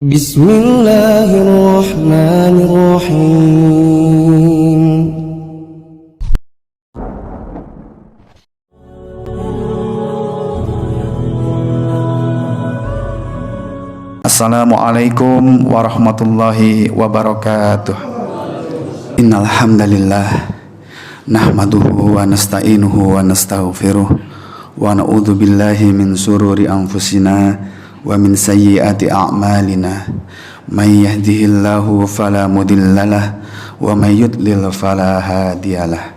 Bismillahirrahmanirrahim. Assalamualaikum warahmatullahi wabarakatuh. Innal hamdalillah nahmaduhu wa nasta'inuhu wa nastaghfiruh wa na'udzu billahi min sururi anfusina wa min sayyiati a'malina. May yahdihillahu fala mudhillalah wa may yudlil fala hadiyalah.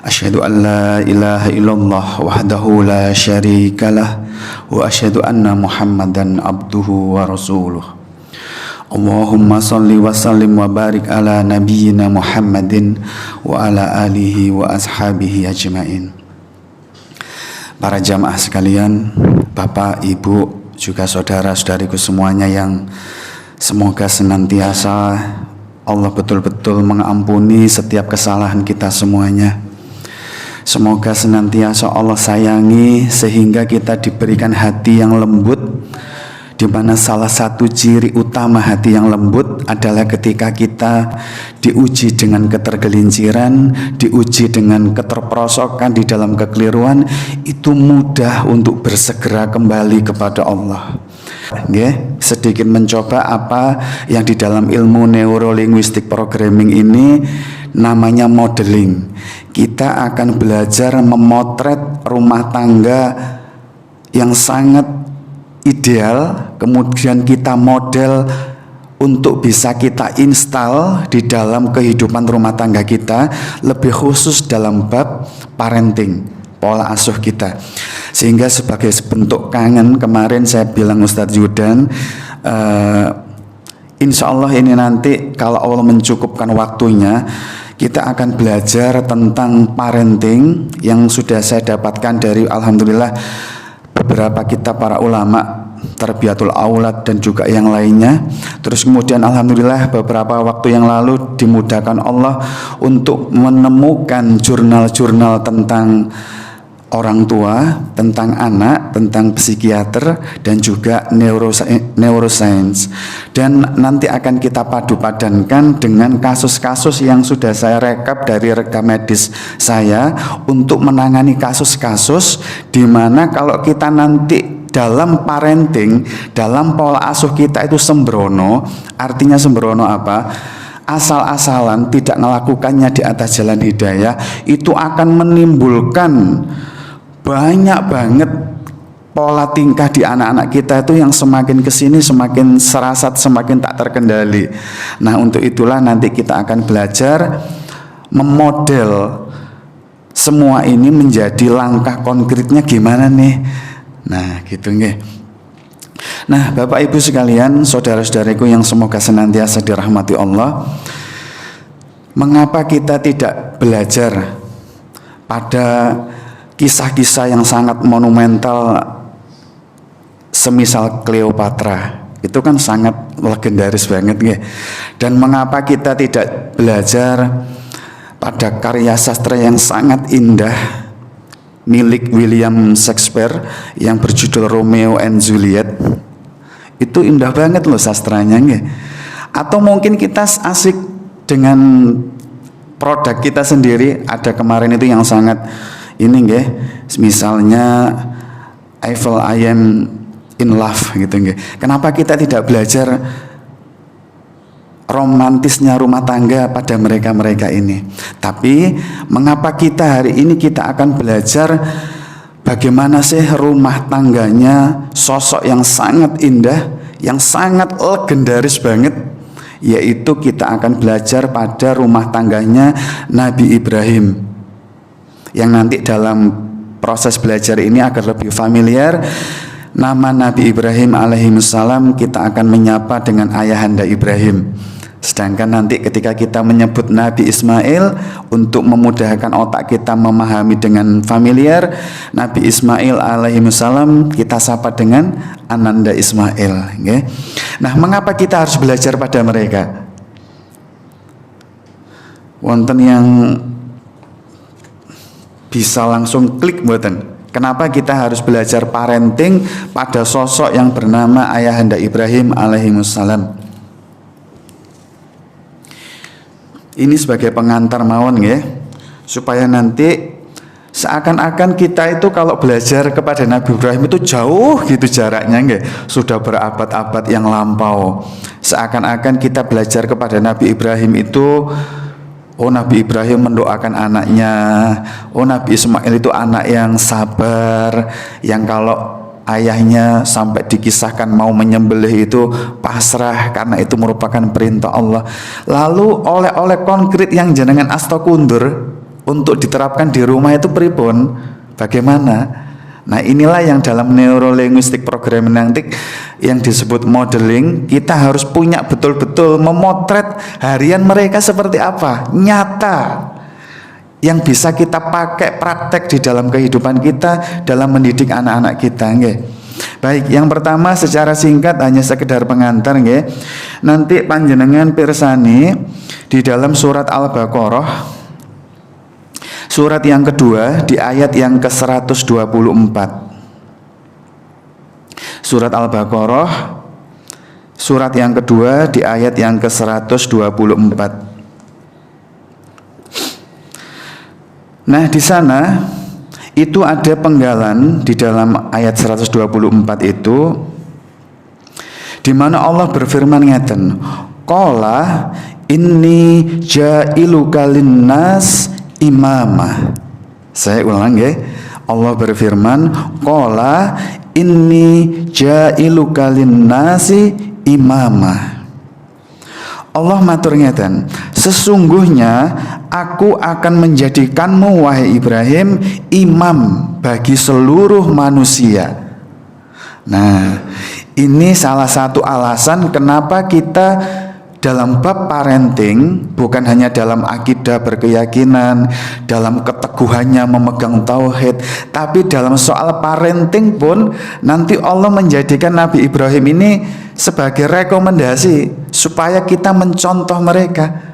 Asyhadu an la ilaha illallah wahdahu la syarikalah wa asyhadu anna Muhammadan abduhu wa rasuluh. Allahumma salli wa sallim wa barik ala nabiyyina Muhammadin wa ala alihi wa ashabihi ajmain. Para jamaah sekalian, Bapak, Ibu, juga saudara-saudariku semuanya yang semoga senantiasa Allah betul-betul mengampuni setiap kesalahan kita semuanya. Semoga senantiasa Allah sayangi sehingga kita diberikan hati yang lembut, di mana salah satu ciri utama hati yang lembut adalah ketika kita diuji dengan ketergelinciran, diuji dengan keterperosokan di dalam kekeliruan, itu mudah untuk bersegera kembali kepada Allah. Sedikit mencoba apa yang di dalam ilmu neurolinguistik programming ini namanya modeling. Kita akan belajar memotret rumah tangga yang sangat ideal, kemudian kita model untuk bisa kita install di dalam kehidupan rumah tangga kita, lebih khusus dalam bab parenting, pola asuh kita. Sehingga sebagai bentuk kangen, kemarin saya bilang Ustadz Yudan, insya Allah ini nanti kalau Allah mencukupkan waktunya, kita akan belajar tentang parenting yang sudah saya dapatkan dari alhamdulillah beberapa kitab para ulama, Tarbiyatul Aulad dan juga yang lainnya. Terus kemudian alhamdulillah beberapa waktu yang lalu dimudahkan Allah untuk menemukan jurnal-jurnal tentang orang tua, tentang anak, tentang psikiater dan juga neuroscience. Dan nanti akan kita padu-padankan dengan kasus-kasus yang sudah saya rekap dari rekam medis saya untuk menangani kasus-kasus di mana kalau kita nanti dalam parenting, dalam pola asuh kita itu sembrono. Artinya sembrono apa? Asal-asalan, tidak melakukannya di atas jalan hidayah, itu akan menimbulkan banyak banget pola tingkah di anak-anak kita itu yang semakin kesini semakin serasat, semakin tak terkendali. Nah, untuk itulah nanti kita akan belajar memodel semua ini menjadi langkah konkretnya gimana nih. Nah, gitu nggih. Nah, Bapak Ibu sekalian, saudara-saudariku yang semoga senantiasa dirahmati Allah, mengapa kita tidak belajar pada kisah-kisah yang sangat monumental semisal Cleopatra? Itu kan sangat legendaris banget ya. Dan mengapa kita tidak belajar pada karya sastra yang sangat indah milik William Shakespeare yang berjudul Romeo and Juliet? Itu indah banget loh sastranya ya. Atau mungkin kita asik dengan produk kita sendiri. Ada kemarin itu yang sangat ini nggih, misalnya Eiffel I am in love gitu nggih. Kenapa kita tidak belajar romantisnya rumah tangga pada mereka-mereka ini? Tapi mengapa kita hari ini kita akan belajar bagaimana sih rumah tangganya sosok yang sangat indah, yang sangat legendaris banget, yaitu kita akan belajar pada rumah tangganya Nabi Ibrahim. Yang nanti dalam proses belajar ini agar lebih familiar, nama Nabi Ibrahim alaihissalam kita akan menyapa dengan ayahanda Ibrahim. Sedangkan nanti ketika kita menyebut Nabi Ismail, untuk memudahkan otak kita memahami dengan familiar, Nabi Ismail alaihissalam kita sapa dengan Ananda Ismail. Okay? Nah, mengapa kita harus belajar pada mereka? Wonten yang bisa langsung klik mboten? Kenapa kita harus belajar parenting pada sosok yang bernama Ayahanda Ibrahim alaihimussalam? Ini sebagai pengantar mawon ya, supaya nanti seakan-akan kita itu kalau belajar kepada Nabi Ibrahim itu jauh gitu jaraknya nggih, sudah berabad-abad yang lampau. Seakan-akan kita belajar kepada Nabi Ibrahim itu, oh Nabi Ibrahim mendoakan anaknya, oh Nabi Ismail itu anak yang sabar, yang kalau ayahnya sampai dikisahkan mau menyembelih itu pasrah karena itu merupakan perintah Allah. Lalu oleh konkret yang jenengan asta kundur untuk diterapkan di rumah itu pripun? Bagaimana? Nah inilah yang dalam neurolinguistik programming nanti yang disebut modeling, kita harus punya betul-betul memotret harian mereka seperti apa, nyata, yang bisa kita pakai praktek di dalam kehidupan kita dalam mendidik anak-anak kita nggih. Baik, yang pertama secara singkat hanya sekedar pengantar nggih. Nanti panjenengan pirsani di dalam surat Al-Baqarah surat yang kedua di ayat yang ke-124. Surat Al-Baqarah surat yang kedua di ayat yang ke-124. Nah, di sana itu ada penggalan di dalam ayat 124 itu di mana Allah berfirman ngeten, qala inni ja'iluka linnas imama. Saya ulang ya. Allah berfirman, qala inni ja'iluka linnasi imama. Allah matur ngeten, sesungguhnya aku akan menjadikanmu wahai Ibrahim imam bagi seluruh manusia. Nah, ini salah satu alasan kenapa kita dalam bab parenting, bukan hanya dalam akidah berkeyakinan, dalam keteguhannya memegang tauhid, tapi dalam soal parenting pun nanti Allah menjadikan Nabi Ibrahim ini sebagai rekomendasi supaya kita mencontoh mereka.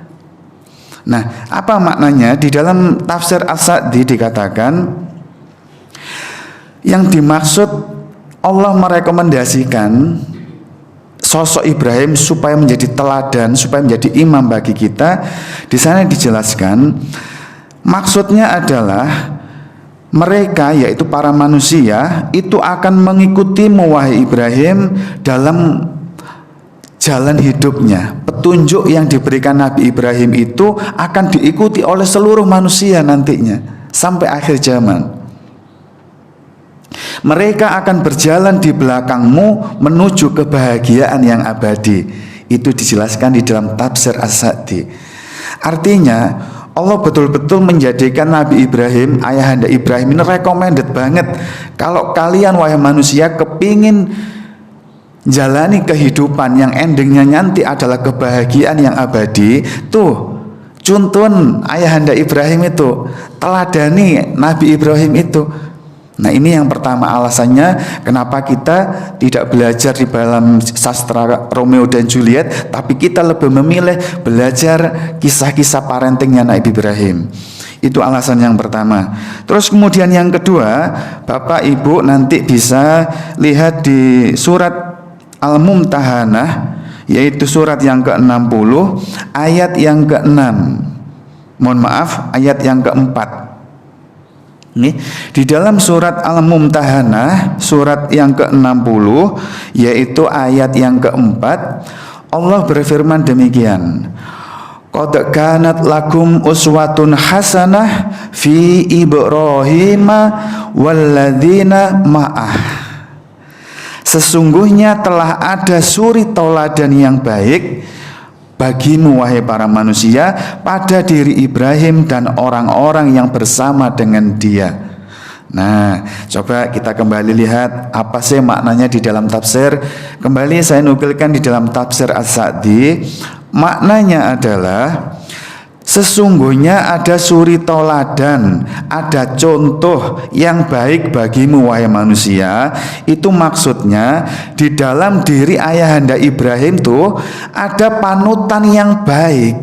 Nah, apa maknanya? Di dalam tafsir As-Sa'di dikatakan yang dimaksud Allah merekomendasikan sosok Ibrahim supaya menjadi teladan, supaya menjadi imam bagi kita. Di sana dijelaskan maksudnya adalah mereka, yaitu para manusia, itu akan mengikutimu wahai Ibrahim dalam jalan hidupnya. Petunjuk yang diberikan Nabi Ibrahim itu akan diikuti oleh seluruh manusia nantinya sampai akhir zaman. Mereka akan berjalan di belakangmu menuju kebahagiaan yang abadi. Itu dijelaskan di dalam tafsir As-Sa'di. Artinya Allah betul-betul menjadikan Nabi Ibrahim, Ayahanda Ibrahim ini recommended banget. Kalau kalian wahai manusia kepingin jalani kehidupan yang endingnya nanti adalah kebahagiaan yang abadi, tuh contoh Ayahanda Ibrahim itu, teladani Nabi Ibrahim itu. Nah ini yang pertama alasannya kenapa kita tidak belajar di dalam sastra Romeo dan Juliet, tapi kita lebih memilih belajar kisah-kisah parentingnya Nabi Ibrahim. Itu alasan yang pertama. Terus kemudian yang kedua, Bapak Ibu nanti bisa lihat di surat Al-Mumtahanah, yaitu surat yang ke-60 ayat yang ke-6. Mohon maaf, ayat yang ke-4. Nih, di dalam surat Al-Mumtahanah surat yang ke-60 yaitu ayat yang ke-4, Allah berfirman demikian, qad kanat lakum uswatun hasanah fi Ibrahim walladzina ma'ah. Sesungguhnya telah ada suri tauladan yang baik bagimu wahai para manusia pada diri Ibrahim dan orang-orang yang bersama dengan dia. Nah, coba kita kembali lihat apa sih maknanya di dalam tafsir. Kembali saya nukilkan di dalam tafsir As-Sa'di. Maknanya adalah sesungguhnya ada suri tauladan, ada contoh yang baik bagimu wahai manusia. Itu maksudnya di dalam diri Ayahanda Ibrahim tuh ada panutan yang baik.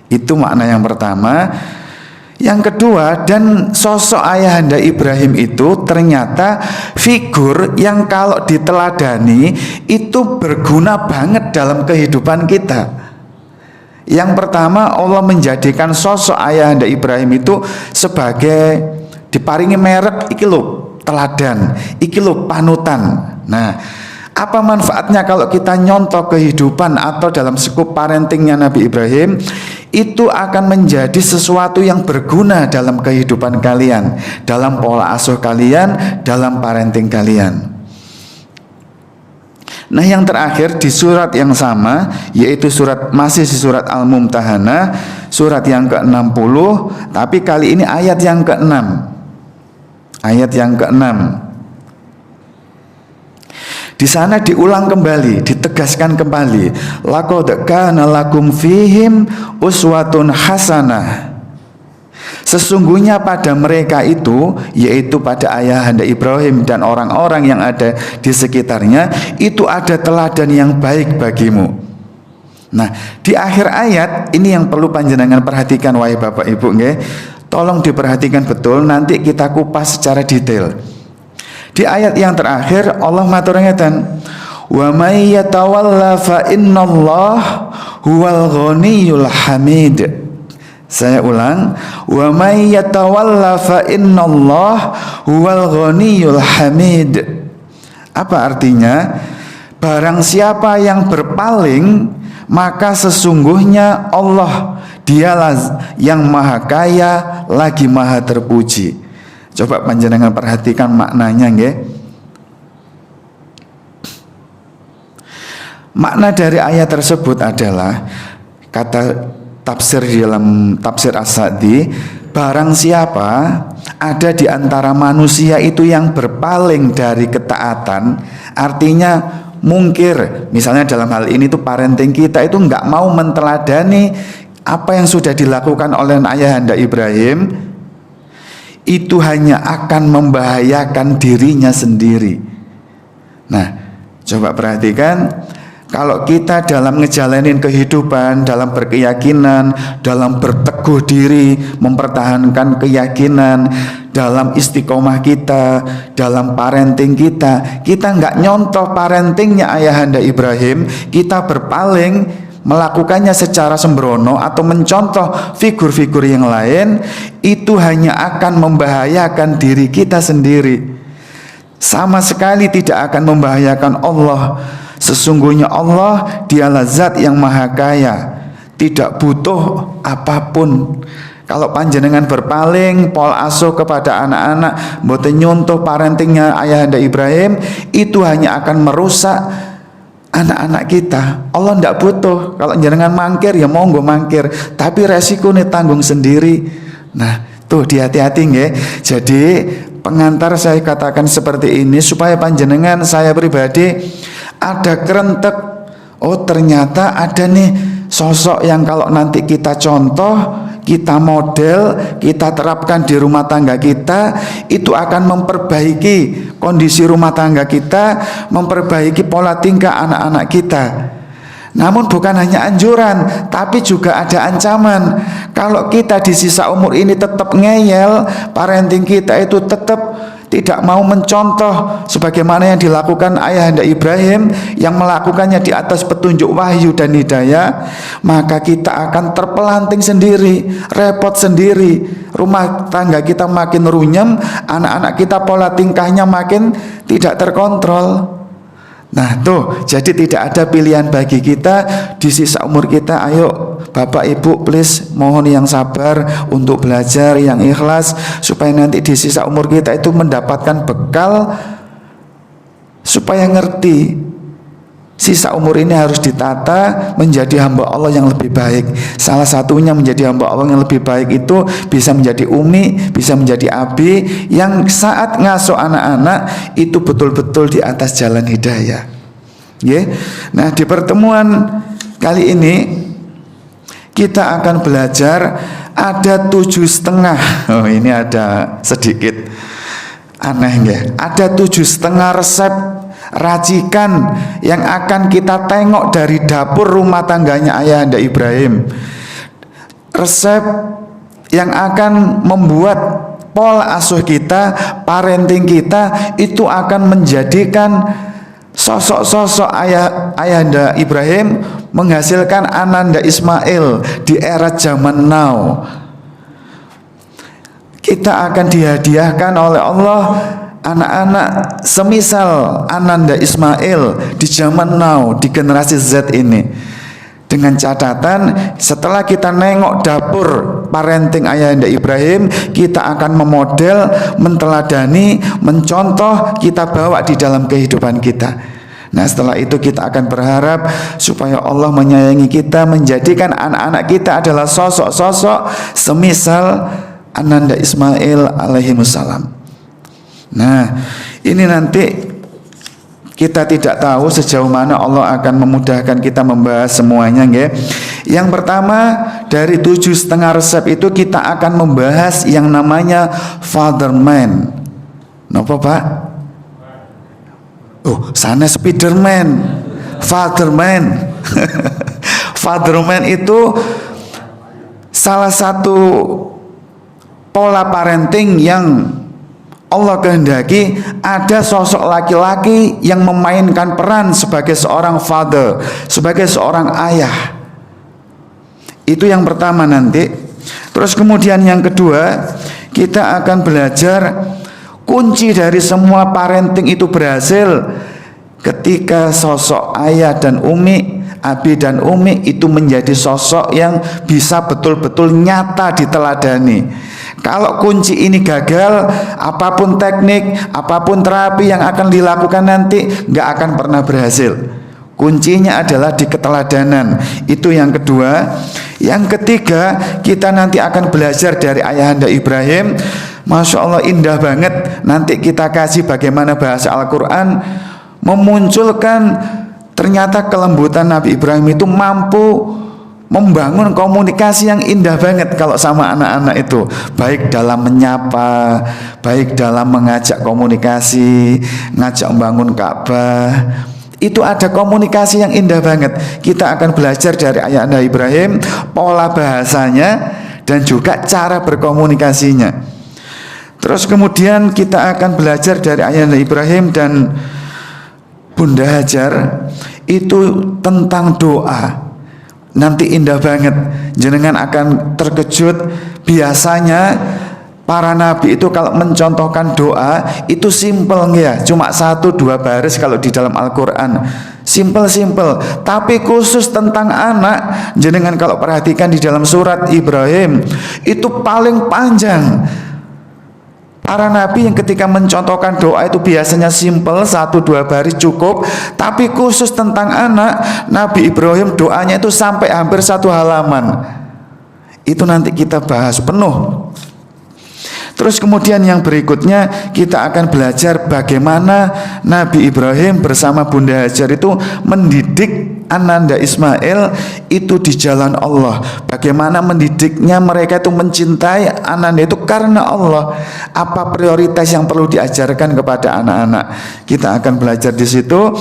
Itu makna yang pertama. Yang kedua, dan sosok ayahanda Ibrahim itu ternyata figur yang kalau diteladani itu berguna banget dalam kehidupan kita. Yang pertama, Allah menjadikan sosok ayahanda Ibrahim itu sebagai diparingi merek, iki lho teladan, iki lho panutan. Nah, apa manfaatnya kalau kita nyontoh kehidupan atau dalam skup parentingnya Nabi Ibrahim? Itu akan menjadi sesuatu yang berguna dalam kehidupan kalian, dalam pola asuh kalian, dalam parenting kalian. Nah, yang terakhir di surat yang sama, yaitu masih di surat Al-Mumtahanah, surat yang ke-60, tapi kali ini ayat yang ke-6. Ayat yang ke-6. Di sana diulang kembali, ditegaskan kembali, laqad kana lakum fihim uswatun hasanah. Sesungguhnya pada mereka itu, yaitu pada ayahanda Ibrahim dan orang-orang yang ada di sekitarnya, itu ada teladan yang baik bagimu. Nah, di akhir ayat ini yang perlu panjenengan perhatikan wahai Bapak Ibu nggih. Tolong diperhatikan betul, nanti kita kupas secara detail. Di ayat yang terakhir Allah matur ngeten, wa may yatawalla fa innallah huwal ghaniyyul hamid. Saya ulang, wa may yatawalla fa innallah huwal ghaniyyul hamid. Apa artinya? Barang siapa yang berpaling, maka sesungguhnya Allah, dialah yang maha kaya lagi maha terpuji. Coba panjenengan perhatikan maknanya nggih. Makna dari ayat tersebut adalah kata tafsir di dalam tafsir As-Sa'di, barang siapa ada di antara manusia itu yang berpaling dari ketaatan, artinya mungkir, misalnya dalam hal ini tuh parenting kita itu nggak mau menteladani apa yang sudah dilakukan oleh ayahanda Ibrahim, itu hanya akan membahayakan dirinya sendiri. Nah, coba perhatikan, kalau kita dalam ngejalanin kehidupan, dalam berkeyakinan, dalam berteguh diri, mempertahankan keyakinan, dalam istiqomah kita, dalam parenting kita nggak nyontoh parentingnya ayahanda Ibrahim, kita berpaling melakukannya secara sembrono atau mencontoh figur-figur yang lain, itu hanya akan membahayakan diri kita sendiri, sama sekali tidak akan membahayakan Allah. Sesungguhnya Allah, dialah zat yang maha kaya, tidak butuh apapun. Kalau panjenengan berpaling pola asuh kepada anak-anak, mboten nyontoh parentingnya ayahanda Ibrahim, itu hanya akan merusak anak-anak kita. Allah tidak butuh. Kalau jenengan mangkir ya monggo mangkir, tapi resiko nih tanggung sendiri. Nah, tuh hati-hati nggih. Jadi pengantar saya katakan seperti ini supaya panjenengan, saya pribadi ada kerentek. Oh, ternyata ada nih sosok yang kalau nanti kita contoh, kita model, kita terapkan di rumah tangga kita, itu akan memperbaiki kondisi rumah tangga kita, memperbaiki pola tingkah anak-anak kita. Namun bukan hanya anjuran, tapi juga ada ancaman. Kalau kita di sisa umur ini tetap ngeyel, parenting kita itu tetap tidak mau mencontoh sebagaimana yang dilakukan ayahanda Ibrahim yang melakukannya di atas petunjuk wahyu dan hidayah, maka kita akan terpelanting sendiri, repot sendiri, rumah tangga kita makin runyem, anak-anak kita pola tingkahnya makin tidak terkontrol. Nah tuh, jadi tidak ada pilihan bagi kita di sisa umur kita. Ayo Bapak Ibu please, mohon yang sabar untuk belajar, yang ikhlas, supaya nanti di sisa umur kita itu mendapatkan bekal, supaya ngerti sisa umur ini harus ditata menjadi hamba Allah yang lebih baik. Salah satunya menjadi hamba Allah yang lebih baik itu bisa menjadi umi, bisa menjadi abi, yang saat ngasuh anak-anak itu betul-betul di atas jalan hidayah. Nah, di pertemuan kali ini kita akan belajar ada 7,5. Oh, ini ada sedikit aneh ya. Ada 7,5 resep racikan yang akan kita tengok dari dapur rumah tangganya ayahanda Ibrahim. Resep yang akan membuat pola asuh kita, parenting kita itu akan menjadikan sosok-sosok ayahanda Ibrahim menghasilkan ananda Ismail di era zaman now. Kita akan dihadiahkan oleh Allah anak-anak semisal ananda Ismail di zaman now, di generasi Z ini. Dengan catatan, setelah kita nengok dapur parenting ayahanda Ibrahim, kita akan memodel, menteladani, mencontoh, kita bawa di dalam kehidupan kita. Nah, setelah itu kita akan berharap supaya Allah menyayangi kita, menjadikan anak-anak kita adalah sosok-sosok semisal ananda Ismail alaihimussalam. Nah, ini nanti kita tidak tahu sejauh mana Allah akan memudahkan kita membahas semuanya, nggih. Yang pertama, dari 7,5 resep itu kita akan membahas yang namanya Fatherman. Napa, Pak? Oh, sana Spiderman. Fatherman. Fatherman itu salah satu pola parenting yang Allah kehendaki ada sosok laki-laki yang memainkan peran sebagai seorang father, sebagai seorang ayah. Itu yang pertama nanti. Terus kemudian yang kedua, kita akan belajar kunci dari semua parenting itu berhasil ketika sosok ayah dan umi, abi dan umi itu menjadi sosok yang bisa betul-betul nyata diteladani. Kalau kunci ini gagal, apapun teknik, apapun terapi yang akan dilakukan nanti nggak akan pernah berhasil. Kuncinya adalah di keteladanan. Itu yang kedua. Yang ketiga, kita nanti akan belajar dari ayahanda Ibrahim. Masya Allah, indah banget. Nanti kita kasih bagaimana bahasa Al-Quran memunculkan ternyata kelembutan Nabi Ibrahim itu mampu membangun komunikasi yang indah banget kalau sama anak-anak itu, baik dalam menyapa, baik dalam mengajak komunikasi, ngajak membangun Ka'bah. Itu ada komunikasi yang indah banget. Kita akan belajar dari ayahanda Ibrahim, pola bahasanya dan juga cara berkomunikasinya. Terus kemudian kita akan belajar dari ayahanda Ibrahim dan Bunda Hajar itu tentang doa. Nanti indah banget, jenengan akan terkejut. Biasanya para nabi itu kalau mencontohkan doa itu simple ya, cuma 1-2 baris kalau di dalam Al-Quran, simple. Tapi khusus tentang anak, jenengan kalau perhatikan di dalam surat Ibrahim itu paling panjang. Para nabi yang ketika mencontohkan doa itu biasanya simple, 1-2 baris cukup. Tapi khusus tentang anak, Nabi Ibrahim doanya itu sampai hampir 1 halaman. Itu nanti kita bahas penuh. Terus kemudian yang berikutnya kita akan belajar bagaimana Nabi Ibrahim bersama Bunda Hajar itu mendidik ananda Ismail itu di jalan Allah. Bagaimana mendidiknya mereka itu mencintai ananda itu karena Allah. Apa prioritas yang perlu diajarkan kepada anak-anak? Kita akan belajar di situ.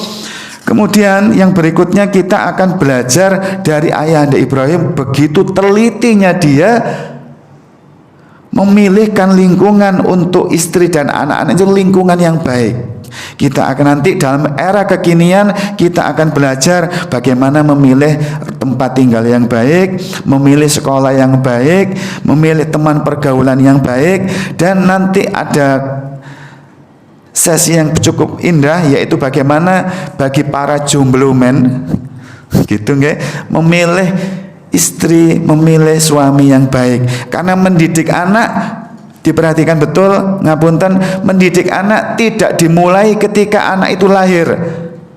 Kemudian yang berikutnya kita akan belajar dari ayahanda Ibrahim, begitu telitinya dia memilihkan lingkungan untuk istri dan anak-anak itu lingkungan yang baik. Kita akan nanti dalam era kekinian kita akan belajar bagaimana memilih tempat tinggal yang baik, memilih sekolah yang baik, memilih teman pergaulan yang baik. Dan nanti ada sesi yang cukup indah, yaitu bagaimana bagi para jomblo men gitu nggak, memilih istri, memilih suami yang baik. Karena mendidik anak, diperhatikan betul, ngapunten, mendidik anak tidak dimulai ketika anak itu lahir.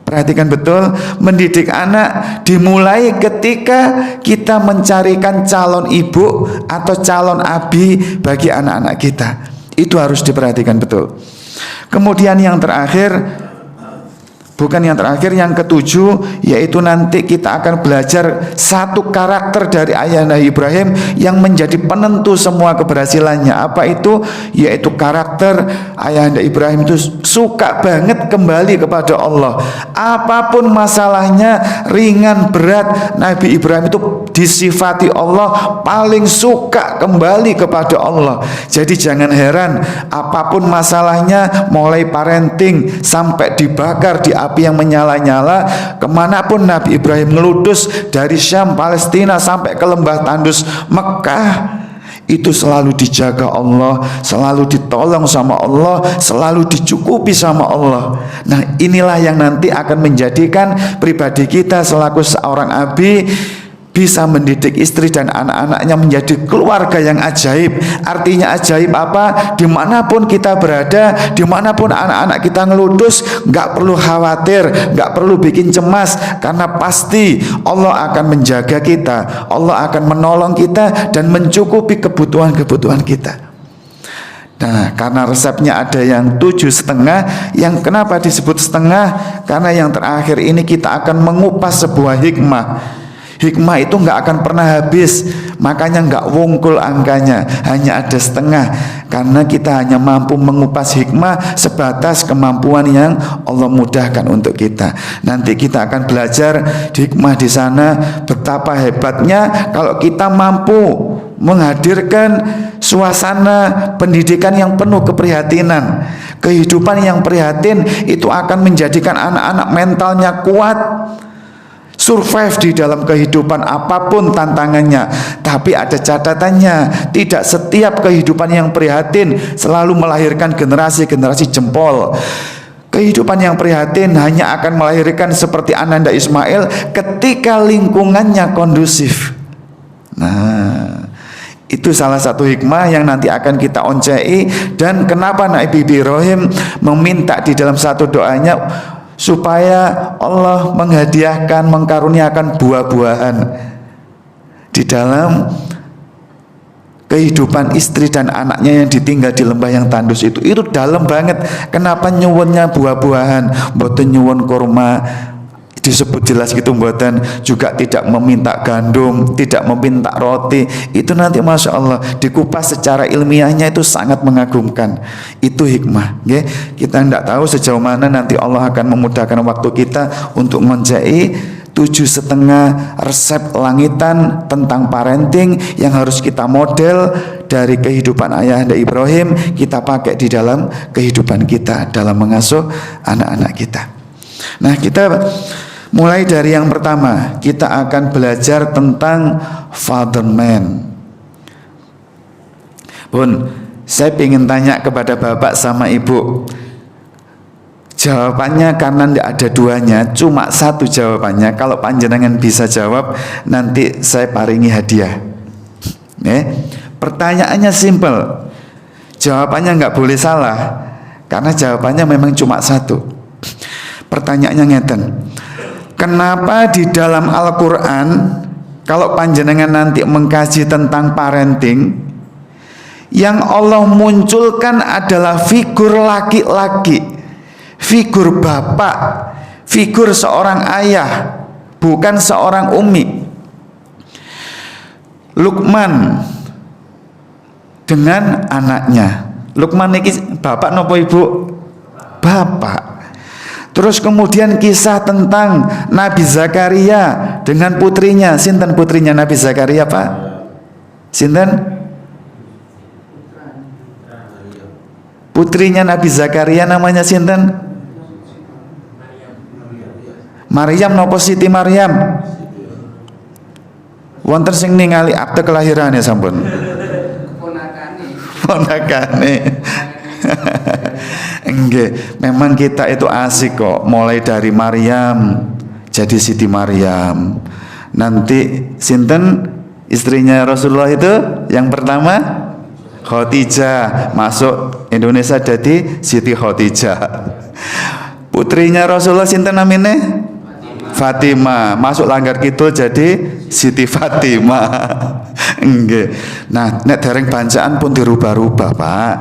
Perhatikan betul, mendidik anak dimulai ketika kita mencarikan calon ibu atau calon abi bagi anak-anak kita. Itu harus diperhatikan betul. Kemudian yang terakhir, Bukan yang terakhir, yang ketujuh, yaitu nanti kita akan belajar satu karakter dari ayahanda Ibrahim yang menjadi penentu semua keberhasilannya. Apa itu? Yaitu karakter ayahanda Ibrahim itu suka banget kembali kepada Allah. Apapun masalahnya, ringan, berat, Nabi Ibrahim itu disifati Allah paling suka kembali kepada Allah. Jadi jangan heran, apapun masalahnya, mulai parenting sampai dibakar di api yang menyala-nyala, kemanapun Nabi Ibrahim ngeludus, dari Syam, Palestina sampai ke lembah tandus Mekah, itu selalu dijaga Allah, selalu ditolong sama Allah, selalu dicukupi sama Allah. Nah, inilah yang nanti akan menjadikan pribadi kita selaku seorang abi bisa mendidik istri dan anak-anaknya menjadi keluarga yang ajaib. Artinya ajaib apa? Dimanapun kita berada, dimanapun anak-anak kita ngeludus, gak perlu khawatir, gak perlu bikin cemas, karena pasti Allah akan menjaga kita, Allah akan menolong kita dan mencukupi kebutuhan-kebutuhan kita. Nah, karena resepnya ada yang 7,5, yang kenapa disebut setengah? Karena yang terakhir ini kita akan mengupas sebuah hikmah. Hikmah itu nggak akan pernah habis, makanya nggak wungkul angkanya, hanya ada setengah, karena kita hanya mampu mengupas hikmah sebatas kemampuan yang Allah mudahkan untuk kita. Nanti kita akan belajar hikmah di sana, betapa hebatnya kalau kita mampu menghadirkan suasana pendidikan yang penuh keprihatinan. Kehidupan yang prihatin itu akan menjadikan anak-anak mentalnya kuat, survive di dalam kehidupan apapun tantangannya. Tapi ada catatannya, tidak setiap kehidupan yang prihatin selalu melahirkan generasi-generasi jempol. Kehidupan yang prihatin hanya akan melahirkan seperti Ananda Ismail ketika lingkungannya kondusif. Nah, itu salah satu hikmah yang nanti akan kita oncei. Dan kenapa Nabi Ibrahim meminta di dalam satu doanya supaya Allah menghadiahkan, mengkaruniakan buah-buahan di dalam kehidupan istri dan anaknya yang ditinggal di lembah yang tandus itu dalam banget. Kenapa nyuwunnya buah-buahan, mboten nyuwun kurma, disebut jelas gitu, mboten, juga tidak meminta gandum, tidak meminta roti. Itu nanti Masya Allah dikupas secara ilmiahnya itu sangat mengagumkan. Itu hikmah, ya. Kita tidak tahu sejauh mana nanti Allah akan memudahkan waktu kita untuk mencari 7,5 resep langitan tentang parenting yang harus kita model dari kehidupan ayahanda Ibrahim, kita pakai di dalam kehidupan kita dalam mengasuh anak-anak kita. Nah, kita mulai dari yang pertama, kita akan belajar tentang fatherman. Bun, saya ingin tanya kepada bapak sama ibu. Jawabannya karena tidak ada duanya, cuma satu jawabannya. Kalau panjenengan bisa jawab, nanti saya paringi hadiah. Pertanyaannya simple, jawabannya nggak boleh salah, karena jawabannya memang cuma satu. Pertanyaannya ngeten, kenapa di dalam Al-Quran kalau panjenengan nanti mengkaji tentang parenting, yang Allah munculkan adalah figur laki-laki, figur bapak, figur seorang ayah, bukan seorang umi. Luqman dengan anaknya. Luqman ini bapak nopo ibu? Bapak. Terus kemudian kisah tentang Nabi Zakaria dengan putrinya. Sinten putrinya Nabi Zakaria, Pak? Sinten? Putrinya Nabi Zakaria namanya sinten? Maryam nopo Siti Maryam? Wonten sing ningali akte kelahirane sampun. Ponakane. Enggak, memang kita itu asik kok. Mulai dari Maryam jadi Siti Maryam. Nanti sinten istrinya Rasulullah itu yang pertama? Khadijah, masuk Indonesia jadi Siti Khadijah. Putrinya Rasulullah sinten namine? Fatimah, masuk Langgar Kidul jadi Siti Fatimah. Nggih. Nah, nek dereng bancaan pun dirubah-rubah, Pak.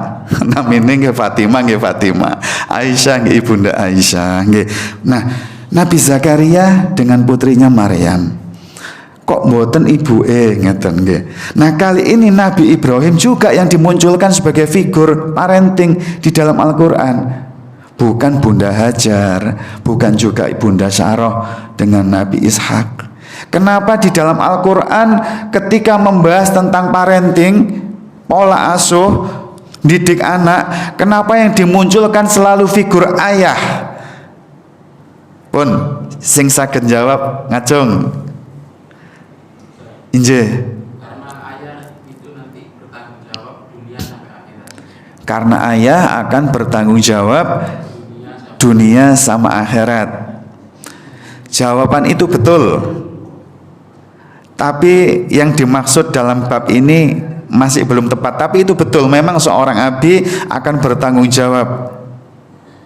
Namine nggih Fatimah, nggih Fatimah. Aisyah nggih Ibunda Aisyah, nggih. Nah, Nabi Zakaria dengan putrinya Maryam. Kok mboten ibuke ngeten nggih. Nah, kali ini Nabi Ibrahim juga yang dimunculkan sebagai figur parenting di dalam Al-Qur'an. Bukan Bunda Hajar, bukan juga Ibunda Sarah dengan Nabi Ishak. Kenapa di dalam Al-Quran ketika membahas tentang parenting, pola asuh, didik anak, kenapa yang dimunculkan selalu figur ayah? Pun, sing saged jawab ngacung. Inje. Karena ayah itu nanti bertanggung jawab dunia sampai akhirat. Karena ayah akan bertanggung jawab dunia sama akhirat. Jawaban itu betul. Tapi yang dimaksud dalam bab ini masih belum tepat. Tapi itu betul, memang seorang abi akan bertanggung jawab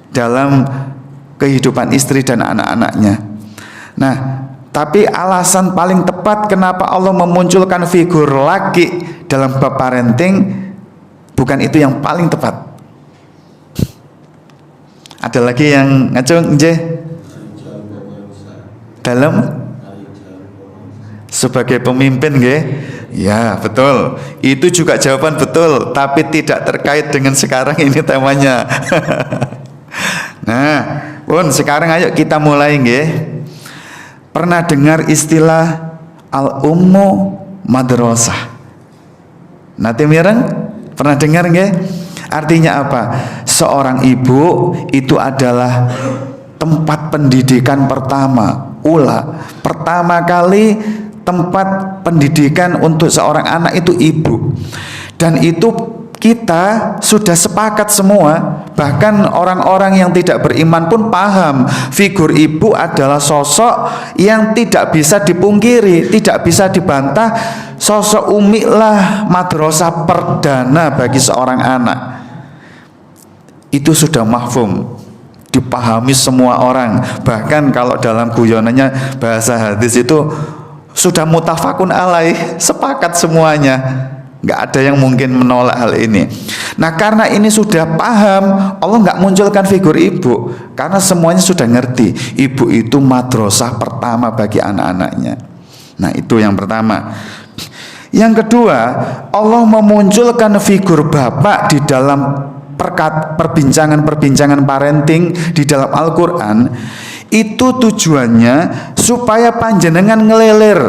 dalam kehidupan istri dan anak-anaknya. Nah, tapi alasan paling tepat kenapa Allah memunculkan figur laki dalam bab parenting, bukan itu yang paling tepat. Ada lagi yang ngacung, nggih? Dalam sebagai pemimpin, nggih? Ya, betul. Itu juga jawaban betul, tapi tidak terkait dengan sekarang ini temanya. Nah, pun sekarang ayo kita mulai, nggih. Pernah dengar istilah al-ummu madrasah? Nanti mireng? Pernah dengar, nggih? Artinya apa? Seorang ibu itu adalah tempat pendidikan pertama, pertama kali tempat pendidikan untuk seorang anak itu ibu. Dan itu kita sudah sepakat semua, bahkan orang-orang yang tidak beriman pun paham figur ibu adalah sosok yang tidak bisa dipungkiri, tidak bisa dibantah. Sosok umi lah madrasah perdana bagi seorang anak. Itu sudah mahfum, dipahami semua orang. Bahkan kalau dalam guyonannya bahasa hadis itu sudah mutafakun alaih, sepakat semuanya. Nggak ada yang mungkin menolak hal ini. Nah, karena ini sudah paham, Allah nggak munculkan figur ibu, karena semuanya sudah ngerti ibu itu madrasah pertama bagi anak-anaknya. Nah, itu yang pertama. Yang kedua, Allah memunculkan figur bapak di dalam perbincangan parenting di dalam Al-Quran. Itu tujuannya supaya panjenengan ngelelir,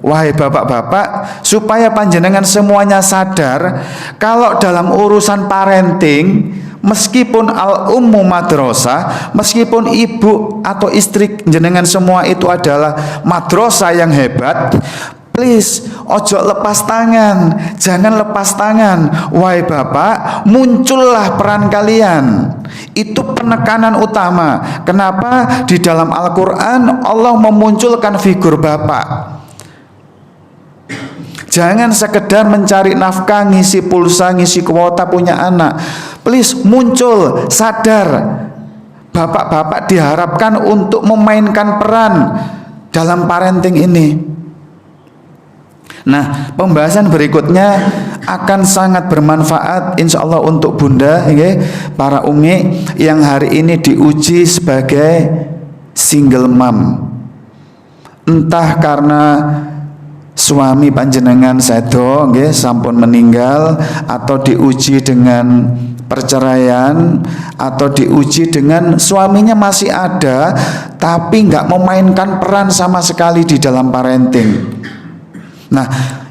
wahai bapak-bapak, supaya panjenengan semuanya sadar kalau dalam urusan parenting, meskipun al-ummu madrasah, meskipun ibu atau istri jenengan semua itu adalah madrasah yang hebat, please, ojo lepas tangan, jangan lepas tangan. Wahai bapak, muncullah peran kalian. Itu penekanan utama. Kenapa di dalam Al-Quran Allah memunculkan figur bapak? Jangan sekedar mencari nafkah, ngisi pulsa, ngisi kuota punya anak. Please, muncul, sadar. Bapak-bapak diharapkan untuk memainkan peran dalam parenting ini. Nah, pembahasan berikutnya akan sangat bermanfaat insya Allah untuk bunda, para umi yang hari ini diuji sebagai single mom. Entah karena suami panjenengan sedo sampun meninggal, atau diuji dengan perceraian, atau diuji dengan suaminya masih ada tapi nggak memainkan peran sama sekali di dalam parenting. Nah,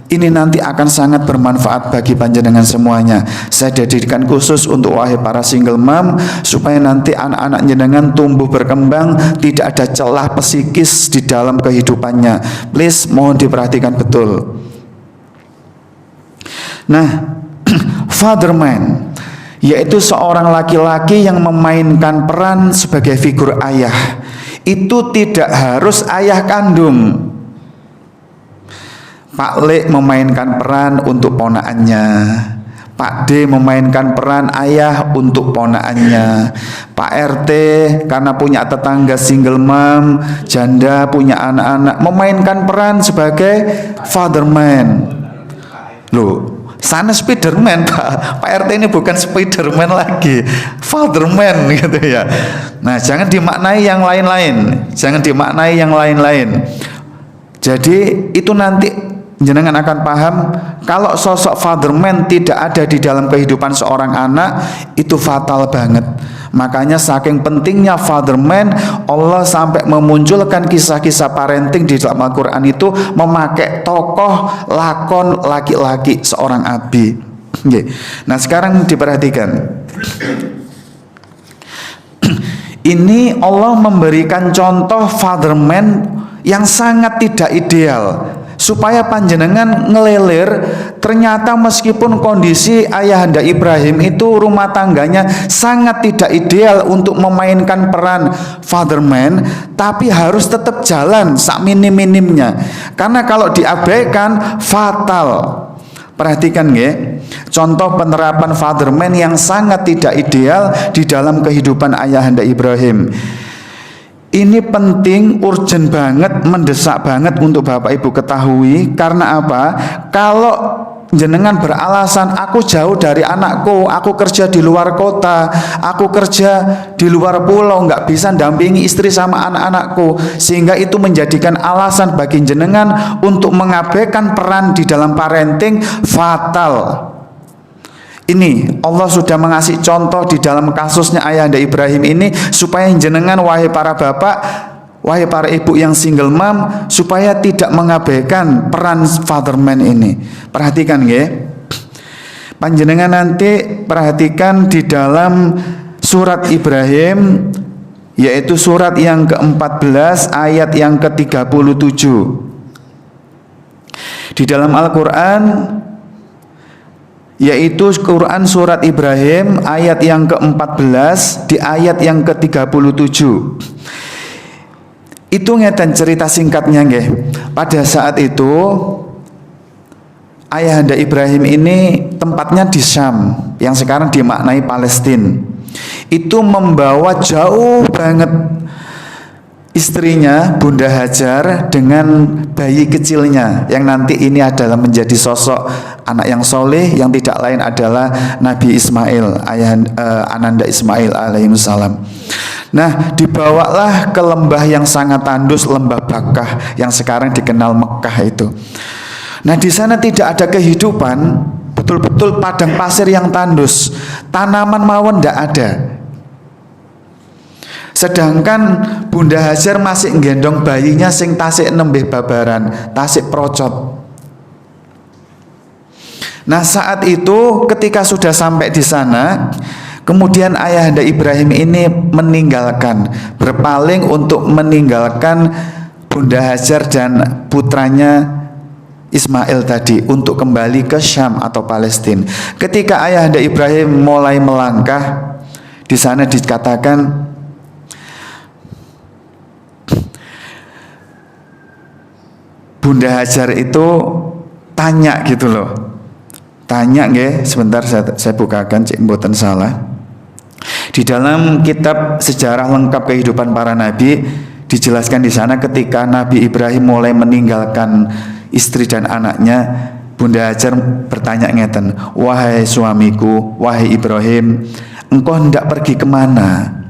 ini nanti akan sangat bermanfaat bagi panjenengan semuanya. Saya dedikan khusus untuk wahai para single mom, supaya nanti anak-anak jenengan tumbuh berkembang, tidak ada celah psikis di dalam kehidupannya. Please, mohon diperhatikan betul. Nah, fatherman, yaitu seorang laki-laki yang memainkan peran sebagai figur ayah. Itu tidak harus ayah kandung. Pak Le memainkan peran untuk ponakannya, Pak D memainkan peran ayah untuk ponakannya, Pak RT karena punya tetangga single mom, janda punya anak-anak, memainkan peran sebagai fatherman. Loh, sana Spiderman Pak RT ini bukan Spiderman lagi, fatherman gitu ya. Nah, jangan dimaknai yang lain-lain, jangan dimaknai yang lain-lain. Jadi itu nanti jenengan akan paham kalau sosok fatherman tidak ada di dalam kehidupan seorang anak, itu fatal banget. Makanya saking pentingnya fatherman, Allah sampai memunculkan kisah-kisah parenting di dalam Al-Quran itu memakai tokoh lakon laki-laki seorang abi. Nah sekarang diperhatikan, ini Allah memberikan contoh fatherman yang sangat tidak ideal, supaya panjenengan ngelelir. Ternyata meskipun kondisi ayahanda Ibrahim itu rumah tangganya sangat tidak ideal untuk memainkan peran fatherman, tapi harus tetap jalan sak minim-minimnya, karena kalau diabaikan fatal. Perhatikan ya, contoh penerapan fatherman yang sangat tidak ideal di dalam kehidupan ayahanda Ibrahim. Ini penting, urgent banget, mendesak banget untuk Bapak Ibu ketahui. Karena apa? Kalau jenengan beralasan aku jauh dari anakku, aku kerja di luar kota, aku kerja di luar pulau, nggak bisa dampingi istri sama anak-anakku, sehingga itu menjadikan alasan bagi jenengan untuk mengabaikan peran di dalam parenting, fatal. Ini Allah sudah mengasih contoh di dalam kasusnya ayahanda Ibrahim ini, supaya jenengan wahai para bapak, wahai para ibu yang single mom, supaya tidak mengabaikan peran fatherman ini. Perhatikan ya, panjenengan nanti perhatikan di dalam surat Ibrahim, yaitu surat yang ke-14 ayat yang ke-37. Di dalam Al-Quran, yaitu Quran surat Ibrahim ayat yang ke-14 di ayat yang ke-37. Itu ngeten cerita singkatnya nggih. Pada saat itu ayahanda Ibrahim ini tempatnya di Syam, yang sekarang dimaknai Palestina. Itu membawa jauh banget istrinya Bunda Hajar dengan bayi kecilnya, yang nanti ini adalah menjadi sosok anak yang soleh, yang tidak lain adalah Nabi Ismail, Ananda Ismail alaihissalam. Nah, dibawalah ke lembah yang sangat tandus, lembah Bakkah yang sekarang dikenal Mekah itu. Nah, di sana tidak ada kehidupan, betul-betul padang pasir yang tandus, tanaman mawon tidak ada. Sedangkan Bunda Hajar masih nggendong bayinya sing tasik nembih babaran, tasik procot. Nah, saat itu ketika sudah sampai di sana, kemudian ayahanda Ibrahim ini meninggalkan, berpaling untuk meninggalkan Bunda Hajar dan putranya Ismail tadi untuk kembali ke Syam atau Palestina. Ketika ayahanda Ibrahim mulai melangkah, di sana dikatakan Bunda Hajar itu tanya gitu loh. Tanya nggih, sebentar saya bukakan cek mboten salah. Di dalam kitab sejarah lengkap kehidupan para nabi dijelaskan di sana ketika Nabi Ibrahim mulai meninggalkan istri dan anaknya, Bunda Hajar bertanya ngeten, "Wahai suamiku, wahai Ibrahim, engkau hendak pergi kemana?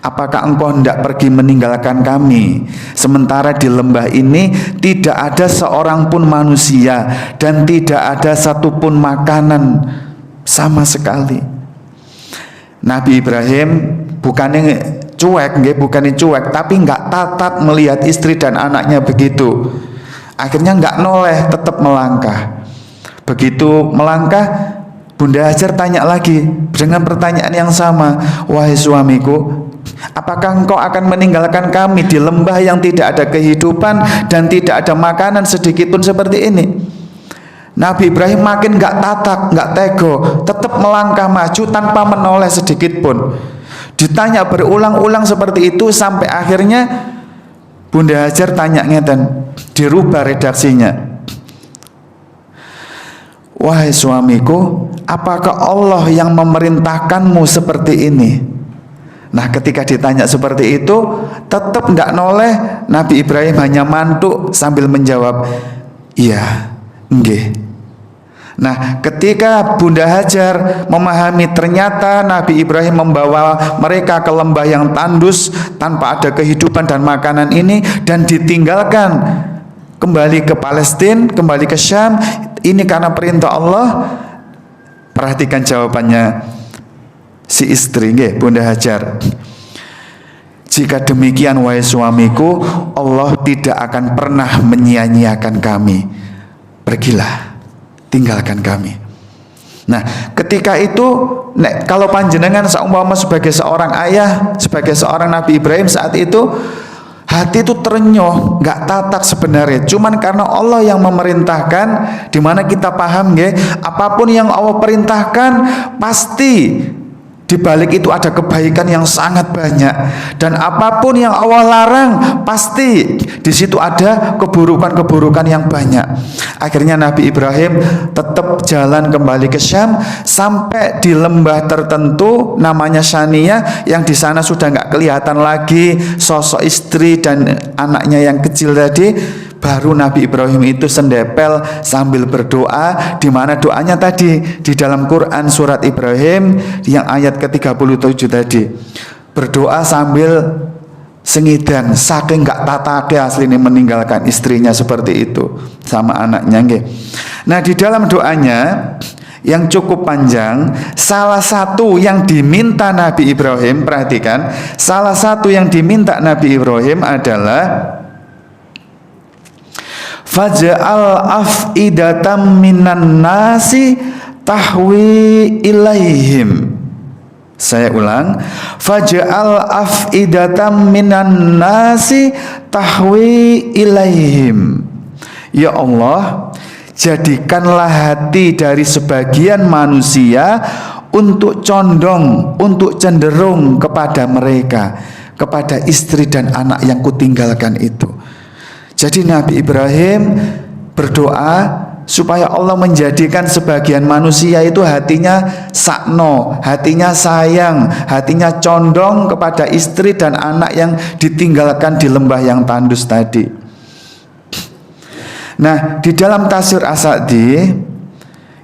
Apakah engkau hendak pergi meninggalkan kami? Sementara di lembah ini tidak ada seorang pun manusia dan tidak ada satupun makanan sama sekali." Nabi Ibrahim bukannya cuek, tapi nggak tatap melihat istri dan anaknya begitu. Akhirnya nggak noleh, tetap melangkah. Begitu melangkah, Bunda Hajar tanya lagi dengan pertanyaan yang sama, "Wahai suamiku, apakah engkau akan meninggalkan kami di lembah yang tidak ada kehidupan dan tidak ada makanan sedikit pun seperti ini?" Nabi Ibrahim makin gak tatak, gak tego, tetap melangkah maju tanpa menoleh sedikit pun. Ditanya berulang-ulang seperti itu sampai akhirnya Bunda Hajar tanya ngeten, dirubah redaksinya. wahai suamiku, apakah Allah yang memerintahkanmu seperti ini? Nah, ketika ditanya seperti itu, tetap nggak noleh. Nabi Ibrahim hanya mantuk sambil menjawab, iya, nggih. Nah, ketika Bunda Hajar memahami ternyata Nabi Ibrahim membawa mereka ke lembah yang tandus tanpa ada kehidupan dan makanan ini, dan ditinggalkan kembali ke Palestina, kembali ke Syam, ini karena perintah Allah. Perhatikan jawabannya si istri, nggih, Bunda Hajar. Jika demikian wahai suamiku, Allah tidak akan pernah menyia-nyiakan kami. Pergilah, tinggalkan kami. Nah, ketika itu kalau panjenengan seumpama sebagai seorang ayah, sebagai seorang Nabi Ibrahim saat itu, hati itu terenyuh, nggak tatak sebenarnya. Cuman karena Allah yang memerintahkan, dimana kita paham nggih, apapun yang Allah perintahkan pasti di balik itu ada kebaikan yang sangat banyak, dan apapun yang Allah larang pasti di situ ada keburukan-keburukan yang banyak. Akhirnya Nabi Ibrahim tetap jalan kembali ke Syam sampai di lembah tertentu namanya Syaniyah, yang di sana sudah nggak kelihatan lagi sosok istri dan anaknya yang kecil tadi. Baru Nabi Ibrahim itu sendepel sambil berdoa, di mana doanya tadi di dalam Quran surat Ibrahim yang ayat ke-37 tadi. Berdoa sambil sengidang, saking gak tatake asli ini meninggalkan istrinya seperti itu sama anaknya nggih. Nah, di dalam doanya yang cukup panjang, salah satu yang diminta Nabi Ibrahim, perhatikan, salah satu yang diminta Nabi Ibrahim adalah faj'al af'idatam minan nasi tahwi ilaihim. Saya ulang, faj'al af'idatam minan nasi tahwi ilaihim. Ya Allah, jadikanlah hati dari sebagian manusia untuk condong, untuk cenderung kepada mereka, kepada istri dan anak yang kutinggalkan itu. Jadi Nabi Ibrahim berdoa supaya Allah menjadikan sebagian manusia itu hatinya sakno, hatinya sayang, hatinya condong kepada istri dan anak yang ditinggalkan di lembah yang tandus tadi. Nah, di dalam tafsir As-Sa'di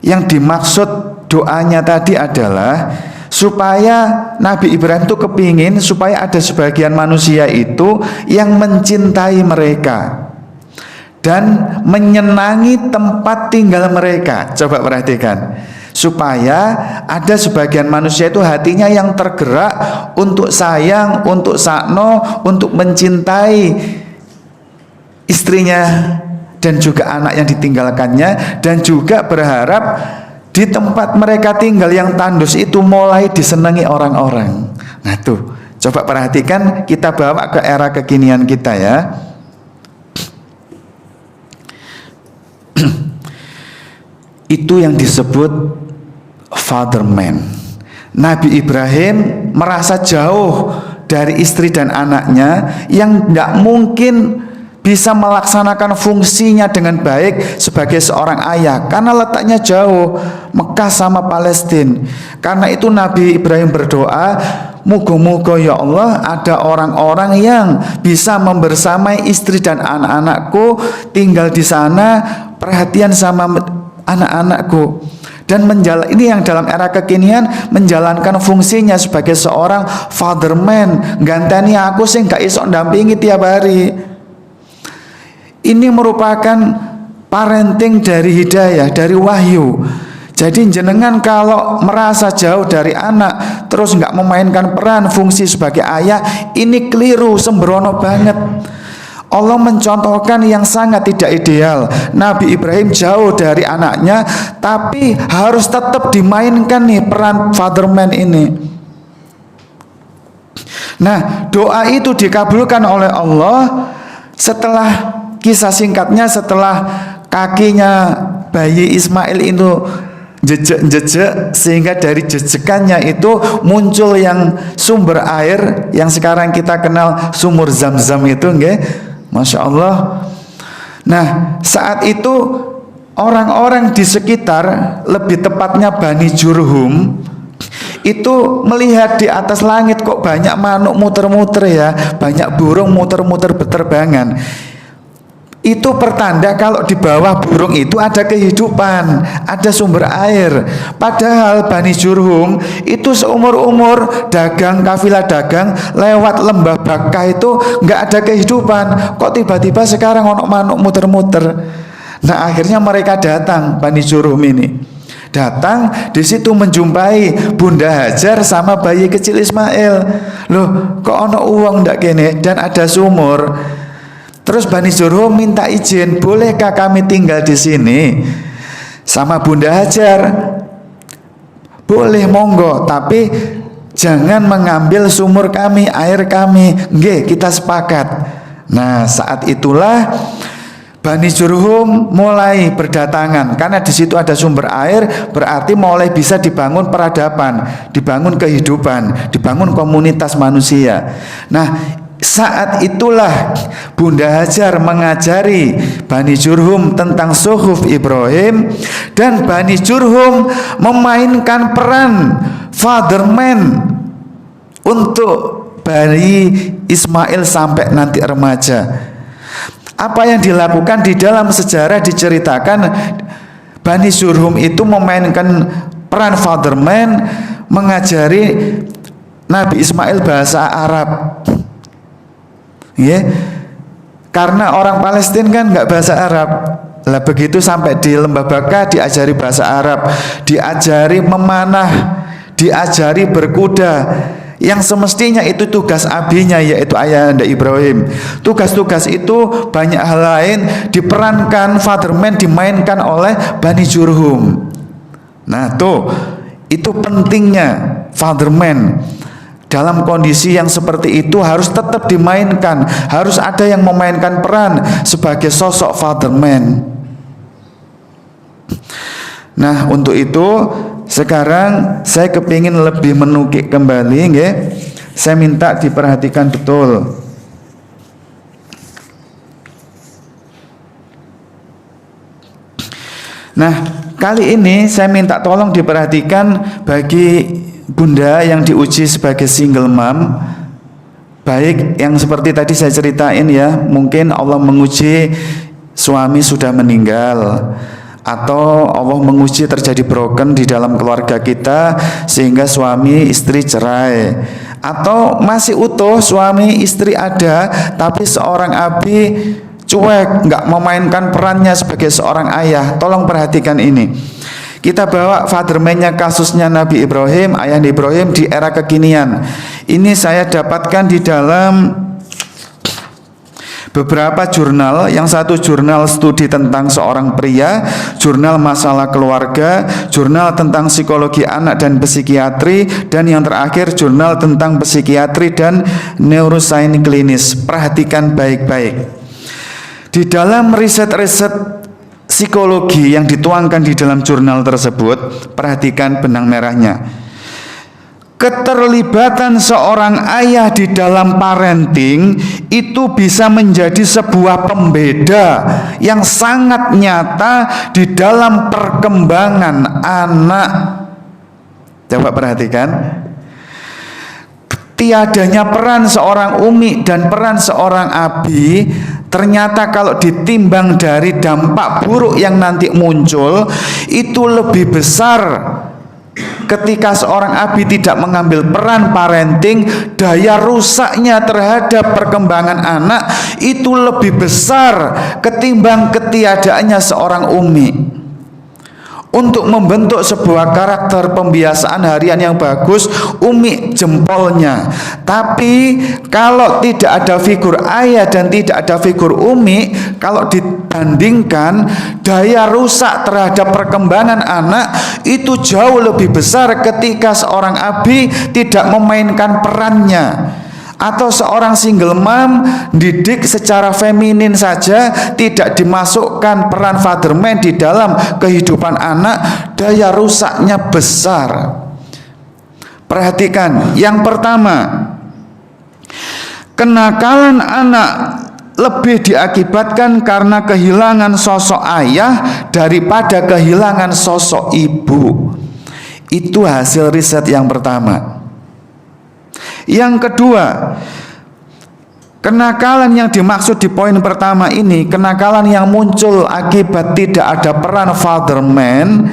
yang dimaksud doanya tadi adalah supaya Nabi Ibrahim itu kepingin supaya ada sebagian manusia itu yang mencintai mereka dan menyenangi tempat tinggal mereka. Coba perhatikan, supaya ada sebagian manusia itu hatinya yang tergerak untuk sayang, untuk sakno, untuk mencintai istrinya dan juga anak yang ditinggalkannya, dan juga berharap di tempat mereka tinggal yang tandus itu mulai disenangi orang-orang. Nah tuh, coba perhatikan, kita bawa ke era kekinian kita ya. Itu yang disebut fatherman. Nabi Ibrahim merasa jauh dari istri dan anaknya yang nggak mungkin bisa melaksanakan fungsinya dengan baik sebagai seorang ayah karena letaknya jauh, Mekah sama Palestina. Karena itu Nabi Ibrahim berdoa, muga-muga ya Allah ada orang-orang yang bisa membersamai istri dan anak-anakku, tinggal di sana, perhatian sama anak-anakku, dan ini yang dalam era kekinian menjalankan fungsinya sebagai seorang fatherman, ganteni aku sing gak iso ndampingi tiap hari. Ini merupakan parenting dari hidayah, dari wahyu. Jadi jenengan kalau merasa jauh dari anak terus nggak memainkan peran fungsi sebagai ayah, ini keliru, sembrono banget. Allah mencontohkan yang sangat tidak ideal. Nabi Ibrahim jauh dari anaknya, tapi harus tetap dimainkan nih peran fatherman ini. Nah, doa itu dikabulkan oleh Allah setelah, kisah singkatnya, setelah kakinya bayi Ismail itu jejek-jejek, sehingga dari jejekannya itu muncul yang sumber air yang sekarang kita kenal sumur Zam-Zam itu, nggih. Masya Allah. Nah, saat itu orang-orang di sekitar, lebih tepatnya Bani Jurhum, itu melihat di atas langit kok banyak manuk muter-muter ya, banyak burung muter-muter berterbangan. Itu pertanda kalau di bawah burung itu ada kehidupan, ada sumber air. Padahal Bani Jurhum itu seumur-umur dagang, kafilah dagang lewat lembah Bakah itu nggak ada kehidupan. Kok tiba-tiba sekarang ono manuk muter-muter? Nah akhirnya mereka datang, Bani Jurhum ini datang, di situ menjumpai Bunda Hajar sama bayi kecil Ismail. Loh, kok ono uang ndak kene dan ada sumur? Terus Bani Jurhum minta izin, bolehkah kami tinggal di sini sama Bunda Hajar? Boleh, monggo, tapi jangan mengambil sumur kami, air kami. Nggih, kita sepakat. Nah, saat itulah Bani Jurhum mulai berdatangan, karena di situ ada sumber air, berarti mulai bisa dibangun peradaban, dibangun kehidupan, dibangun komunitas manusia. Nah, saat itulah Bunda Hajar mengajari Bani Jurhum tentang suhuf Ibrahim, dan Bani Jurhum memainkan peran fatherman untuk Bani Ismail sampai nanti remaja. Apa yang dilakukan di dalam sejarah diceritakan, Bani Jurhum itu memainkan peran fatherman, mengajari Nabi Ismail bahasa Arab. Ya, karena orang Palestina kan nggak bahasa Arab. Lah begitu sampai di Lembah Bakah diajari bahasa Arab, diajari memanah, diajari berkuda. Yang semestinya itu tugas abinya, yaitu ayahanda Ibrahim. Tugas-tugas itu banyak hal lain diperankan fatherman, dimainkan oleh Bani Jurhum. Nah tuh, itu pentingnya fatherman. Dalam kondisi yang seperti itu harus tetap dimainkan, harus ada yang memainkan peran sebagai sosok fatherman. Nah untuk itu sekarang saya kepingin lebih menukik kembali, nggih. Saya minta diperhatikan betul. Nah kali ini saya minta tolong diperhatikan bagi Bunda yang diuji sebagai single mom, baik yang seperti tadi saya ceritain ya, mungkin Allah menguji suami sudah meninggal, atau Allah menguji terjadi broken di dalam keluarga kita sehingga suami istri cerai, atau masih utuh suami istri ada tapi seorang abi cuek, nggak memainkan perannya sebagai seorang ayah. Tolong perhatikan ini. Kita bawa fatherman-nya kasusnya Nabi Ibrahim, ayah Ibrahim di era kekinian. Ini saya dapatkan di dalam beberapa jurnal. Yang satu jurnal studi tentang seorang pria, jurnal masalah keluarga, jurnal tentang psikologi anak dan psikiatri, dan yang terakhir jurnal tentang psikiatri dan neuroscience klinis. Perhatikan baik-baik. Di dalam riset-riset psikologi yang dituangkan di dalam jurnal tersebut, perhatikan benang merahnya. Keterlibatan seorang ayah di dalam parenting itu bisa menjadi sebuah pembeda yang sangat nyata di dalam perkembangan anak. Coba perhatikan. Tiadanya peran seorang umi dan peran seorang abi, ternyata kalau ditimbang dari dampak buruk yang nanti muncul, itu lebih besar. Ketika seorang abi tidak mengambil peran parenting, daya rusaknya terhadap perkembangan anak itu lebih besar ketimbang ketiadaannya seorang umi. Untuk membentuk sebuah karakter pembiasaan harian yang bagus, umi jempolnya. Tapi kalau tidak ada figur ayah dan tidak ada figur umi, kalau dibandingkan daya rusak terhadap perkembangan anak itu jauh lebih besar ketika seorang abi tidak memainkan perannya. Atau seorang single mom didik secara feminin saja, tidak dimasukkan peran fatherman di dalam kehidupan anak, daya rusaknya besar. Perhatikan, yang pertama, kenakalan anak lebih diakibatkan karena kehilangan sosok ayah daripada kehilangan sosok ibu. Itu hasil riset yang pertama. Yang kedua, kenakalan yang dimaksud di poin pertama ini, kenakalan yang muncul akibat tidak ada peran father man,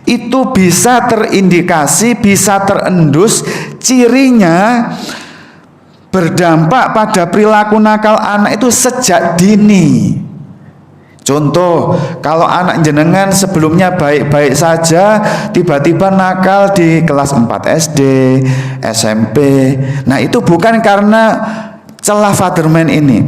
itu bisa terindikasi, bisa terendus, cirinya berdampak pada perilaku nakal anak itu sejak dini. Contoh, kalau anak jenengan sebelumnya baik-baik saja, tiba-tiba nakal di kelas 4 SD, SMP. Nah, itu bukan karena celah fatherman ini.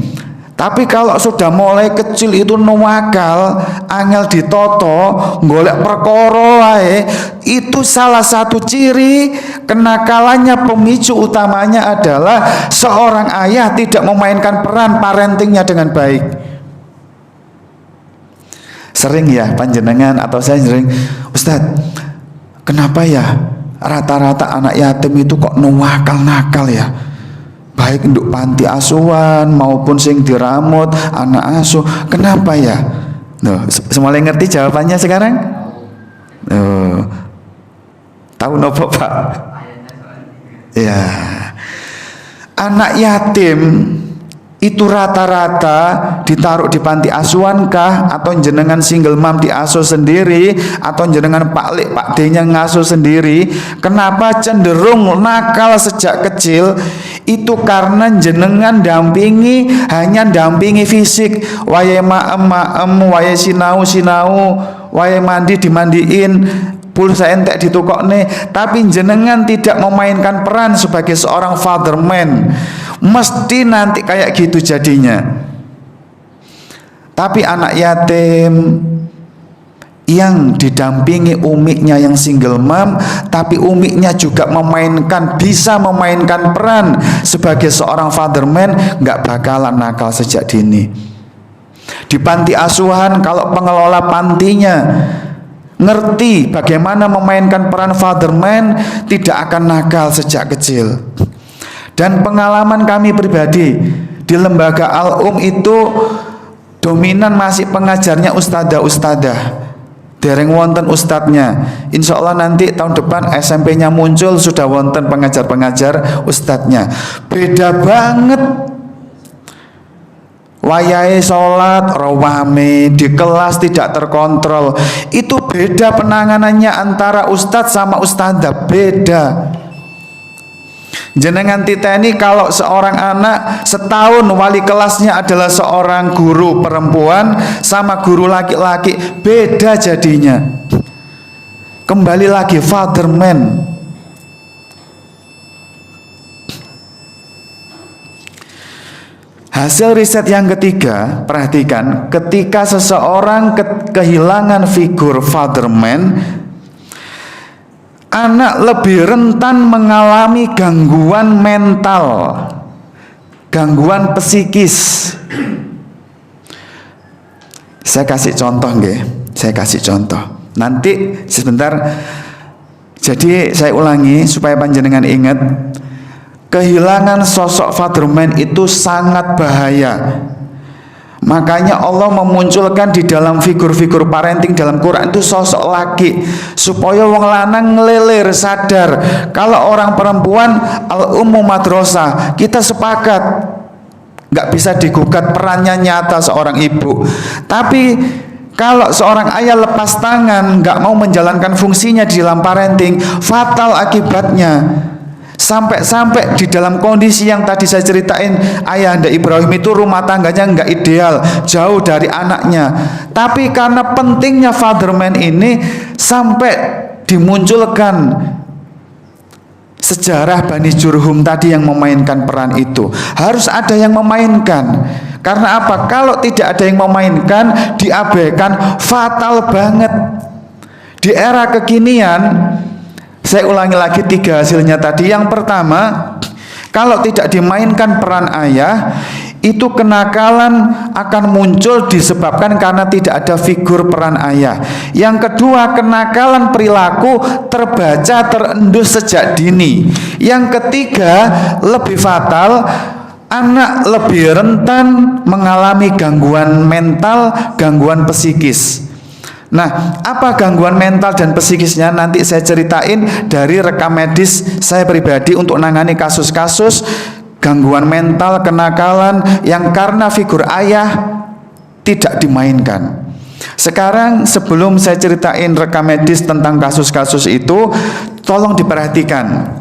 Tapi kalau sudah mulai kecil itu nakal, angel ditoto, golek perkara wae, itu salah satu ciri kenakalannya. Pemicu utamanya adalah seorang ayah tidak memainkan peran parentingnya dengan baik. Sering ya panjenengan atau saya sering, Ustadz, kenapa ya rata-rata anak yatim itu kok nakal ya? Baik untuk panti asuhan maupun sing diramut anak asuh, kenapa ya? Semuanya ngerti jawabannya sekarang? Tahu nopo Pak? Ya, anak yatim itu rata-rata ditaruh di panti asuhan kah, atau jenengan single mom diasuh sendiri, atau jenengan pak D-nya ngasuh sendiri. Kenapa cenderung nakal sejak kecil? Itu karena jenengan hanya dampingi fisik, wae maem, wae sinau, wae mandi dimandiin, pulsa entek ditukokne, tapi jenengan tidak memainkan peran sebagai seorang father man. Mesti nanti kayak gitu jadinya. Tapi anak yatim yang didampingi umiknya yang single mom, tapi umiknya juga bisa memainkan peran sebagai seorang father man, nggak bakalan nakal sejak dini. Di panti asuhan, kalau pengelola pantinya ngerti bagaimana memainkan peran father man, tidak akan nakal sejak kecil. Dan pengalaman kami pribadi di lembaga Al-Um itu dominan masih pengajarnya ustadzah. Dereng wonten ustadznya. Insya Allah nanti tahun depan SMP-nya muncul, sudah wonten pengajar-pengajar ustadznya. Beda banget. Wayahe sholat rawame, di kelas tidak terkontrol. Itu beda penanganannya antara ustadz sama ustadzah, beda. Jenengan titeni kalau seorang anak setahun wali kelasnya adalah seorang guru perempuan sama guru laki-laki, beda jadinya. Kembali lagi father man. Hasil riset yang ketiga, perhatikan, ketika seseorang kehilangan figur father man, anak lebih rentan mengalami gangguan mental, gangguan psikis. Saya kasih contoh nggih, saya kasih contoh. Nanti sebentar. Jadi saya ulangi supaya panjenengan ingat. Kehilangan sosok father man itu sangat bahaya. Makanya Allah memunculkan di dalam figur-figur parenting dalam Quran itu sosok laki, supaya wong lanang ngelelir sadar kalau orang perempuan al-ummu madrasah. Kita sepakat nggak bisa digugat perannya nyata seorang ibu. Tapi kalau seorang ayah lepas tangan, nggak mau menjalankan fungsinya di dalam parenting, fatal akibatnya. Sampai di dalam kondisi yang tadi saya ceritain, ayahanda Ibrahim itu rumah tangganya nggak ideal, jauh dari anaknya. Tapi karena pentingnya father man ini, sampai dimunculkan sejarah Bani Jurhum tadi yang memainkan peran itu. Harus ada yang memainkan. Karena apa? Kalau tidak ada yang memainkan, diabaikan, fatal banget. Di era kekinian, saya ulangi lagi 3 hasilnya tadi. Yang pertama, kalau tidak dimainkan peran ayah, itu kenakalan akan muncul disebabkan karena tidak ada figur peran ayah. Yang kedua, kenakalan perilaku terbaca, terendus sejak dini. Yang ketiga, lebih fatal, anak lebih rentan mengalami gangguan mental, gangguan psikis. Nah, apa gangguan mental dan psikisnya nanti saya ceritain dari rekam medis saya pribadi untuk nangani kasus-kasus gangguan mental, kenakalan yang karena figur ayah tidak dimainkan. Sekarang sebelum saya ceritain rekam medis tentang kasus-kasus itu, tolong diperhatikan.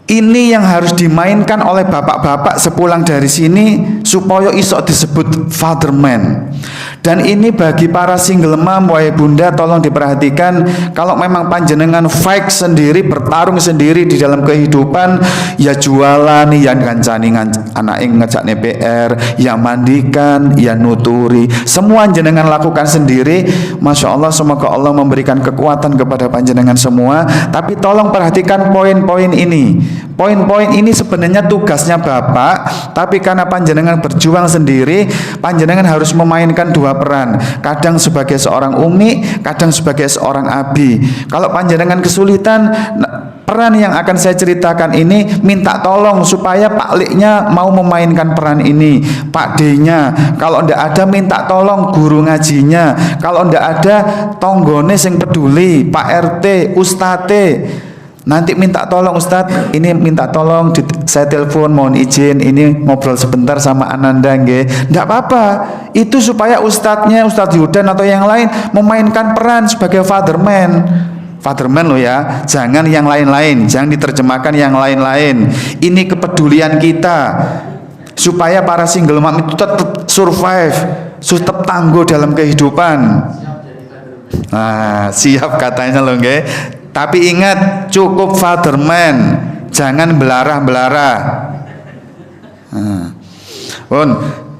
Ini yang harus dimainkan oleh bapak-bapak sepulang dari sini supaya iso disebut fatherman. Dan ini bagi para single mom, wahai bunda, tolong diperhatikan. Kalau memang panjenengan fight sendiri, bertarung sendiri di dalam kehidupan, ya jualan, ya ngancani anak ngejak PR, ya mandikan, ya nuturi, semua jenengan lakukan sendiri. Masya Allah, semoga Allah memberikan kekuatan kepada panjenengan semua. Tapi tolong perhatikan poin-poin ini. Poin-poin ini sebenarnya tugasnya bapak, tapi karena panjenengan berjuang sendiri, panjenengan harus memainkan dua peran. Kadang sebagai seorang umi, kadang sebagai seorang abi. Kalau panjenengan kesulitan, peran yang akan saya ceritakan ini minta tolong supaya Pak Liknya mau memainkan peran ini, Pak D-nya. Kalau ndak ada minta tolong guru ngajinya. Kalau ndak ada tonggone sing peduli, Pak RT, Ustate. Nanti minta tolong Ustadz, ini minta tolong saya telepon, mohon izin, ini ngobrol sebentar sama Ananda nggih. Ndak apa-apa. Itu supaya Ustadznya, Ustadz Yudan atau yang lain memainkan peran sebagai fatherman. Fatherman loh ya, jangan yang lain-lain, jangan diterjemahkan yang lain-lain. Ini kepedulian kita supaya para single mom itu tetap survive, tetap tangguh dalam kehidupan. Nah, siap katanya loh nggih. Tapi ingat, cukup fatherman, jangan belarah-belarah.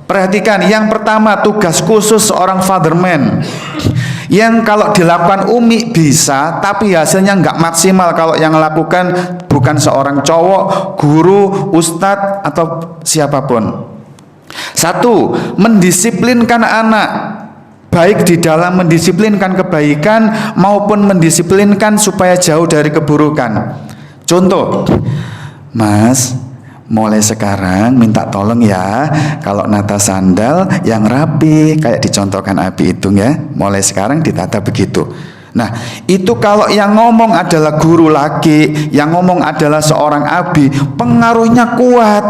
Perhatikan, yang pertama tugas khusus seorang fatherman yang kalau dilakukan umi bisa, tapi hasilnya nggak maksimal kalau yang lakukan bukan seorang cowok, guru, ustadz atau siapapun. Satu, mendisiplinkan anak, baik di dalam mendisiplinkan kebaikan maupun mendisiplinkan supaya jauh dari keburukan. Contoh, Mas, mulai sekarang minta tolong ya, kalau nata sandal yang rapi kayak dicontohkan Abi itu ya, mulai sekarang ditata begitu. Nah, itu kalau yang ngomong adalah guru laki, yang ngomong adalah seorang Abi, pengaruhnya kuat.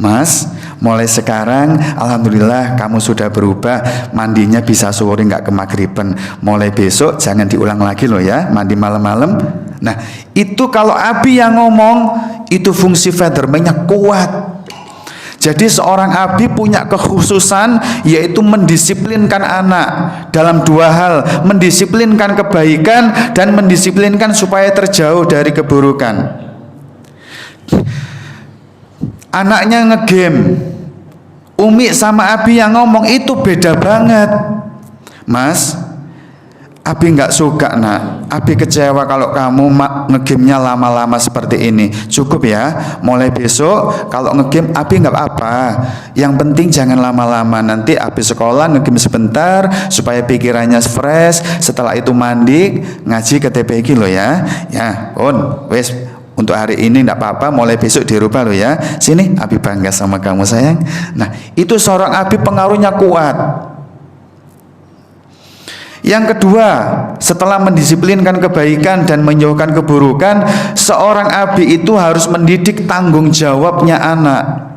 Mas, mulai sekarang alhamdulillah kamu sudah berubah, mandinya bisa sore nggak ke maghriban. Mulai besok jangan diulang lagi loh ya, mandi malam-malam. Nah, itu kalau Abi yang ngomong, itu fungsi fatherman-nya kuat. Jadi seorang Abi punya kekhususan, yaitu mendisiplinkan anak dalam dua hal, mendisiplinkan kebaikan dan mendisiplinkan supaya terjauh dari keburukan. Anaknya ngegame, umi sama Abi yang ngomong itu beda banget. Mas, Abi nggak suka nak, Abi kecewa kalau kamu ngegame-nya lama-lama seperti ini. Cukup ya, mulai besok kalau ngegame Abi nggak apa-apa. Yang penting jangan lama-lama, nanti Abi sekolah ngegame sebentar supaya pikirannya fresh. Setelah itu mandi, ngaji ke TPG lo ya. Ya, wes. Untuk hari ini tidak apa-apa, mulai besok dirubah loh ya. Sini, Abi bangga sama kamu sayang. Nah, itu seorang Abi pengaruhnya kuat. Yang kedua, setelah mendisiplinkan kebaikan dan menjauhkan keburukan, seorang Abi itu harus mendidik tanggung jawabnya anak.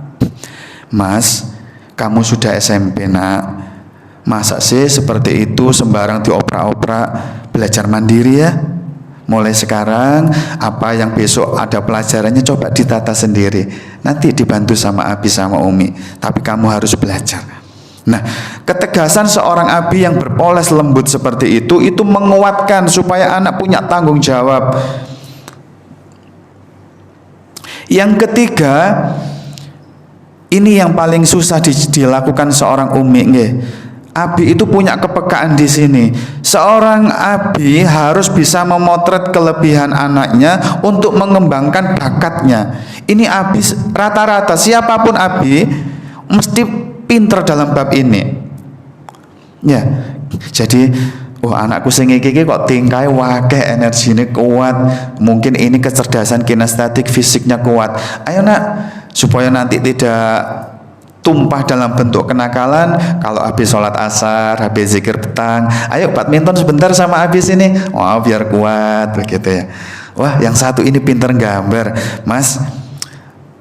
Mas, kamu sudah SMP nak, masa sih seperti itu sembarang dioprak-oprak, belajar mandiri ya. Mulai sekarang apa yang besok ada pelajarannya coba ditata sendiri, nanti dibantu sama Abi sama Umi, tapi kamu harus belajar. Nah, ketegasan seorang Abi yang berpoles lembut seperti itu menguatkan supaya anak punya tanggung jawab. Yang ketiga, ini yang paling susah dilakukan seorang Umi nggih. Abi itu punya kepekaan di sini. Seorang Abi harus bisa memotret kelebihan anaknya untuk mengembangkan bakatnya. Ini Abi rata-rata, siapapun Abi mesti pinter dalam bab ini. Ya, jadi oh anakku sing iki kok tingkai wakeh, energinya kuat, mungkin ini kecerdasan kinestetik fisiknya kuat. Ayo nak, supaya nanti tidak tumpah dalam bentuk kenakalan. Kalau habis sholat asar, habis zikir petang, ayo badminton sebentar sama habis ini, wah biar kuat begitu ya. Wah yang satu ini pinter gambar, mas,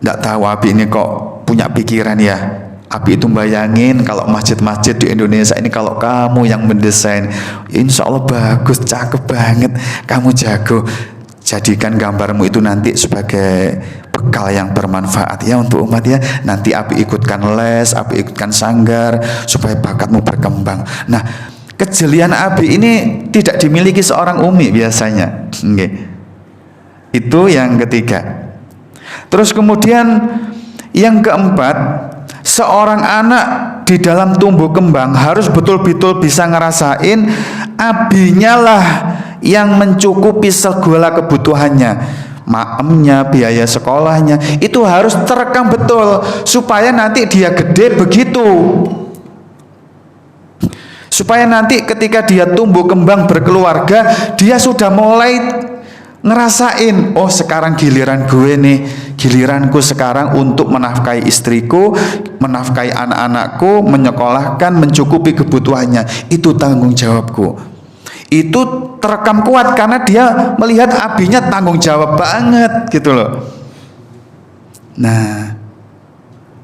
nggak tahu Abi ini kok punya pikiran ya. Abi itu bayangin kalau masjid-masjid di Indonesia ini kalau kamu yang mendesain, insya Allah bagus, cakep banget, kamu jago. Jadikan gambarmu itu nanti sebagai bekal yang bermanfaat ya untuk umat ya. Nanti Abi ikutkan les, Abi ikutkan sanggar supaya bakatmu berkembang. Nah, kejelian Abi ini tidak dimiliki seorang umi biasanya. Itu yang ketiga. Terus kemudian yang keempat, seorang anak di dalam tumbuh kembang harus betul-betul bisa ngerasain abinya lah yang mencukupi segala kebutuhannya, maemnya, biaya sekolahnya, itu harus terekam betul supaya nanti dia gede begitu, supaya nanti ketika dia tumbuh kembang berkeluarga dia sudah mulai ngerasain, oh sekarang giliran gue nih, giliranku sekarang untuk menafkahi istriku, menafkahi anak-anakku, menyekolahkan, mencukupi kebutuhannya, itu tanggung jawabku. Itu terekam kuat karena dia melihat abinya tanggung jawab banget gitu loh. Nah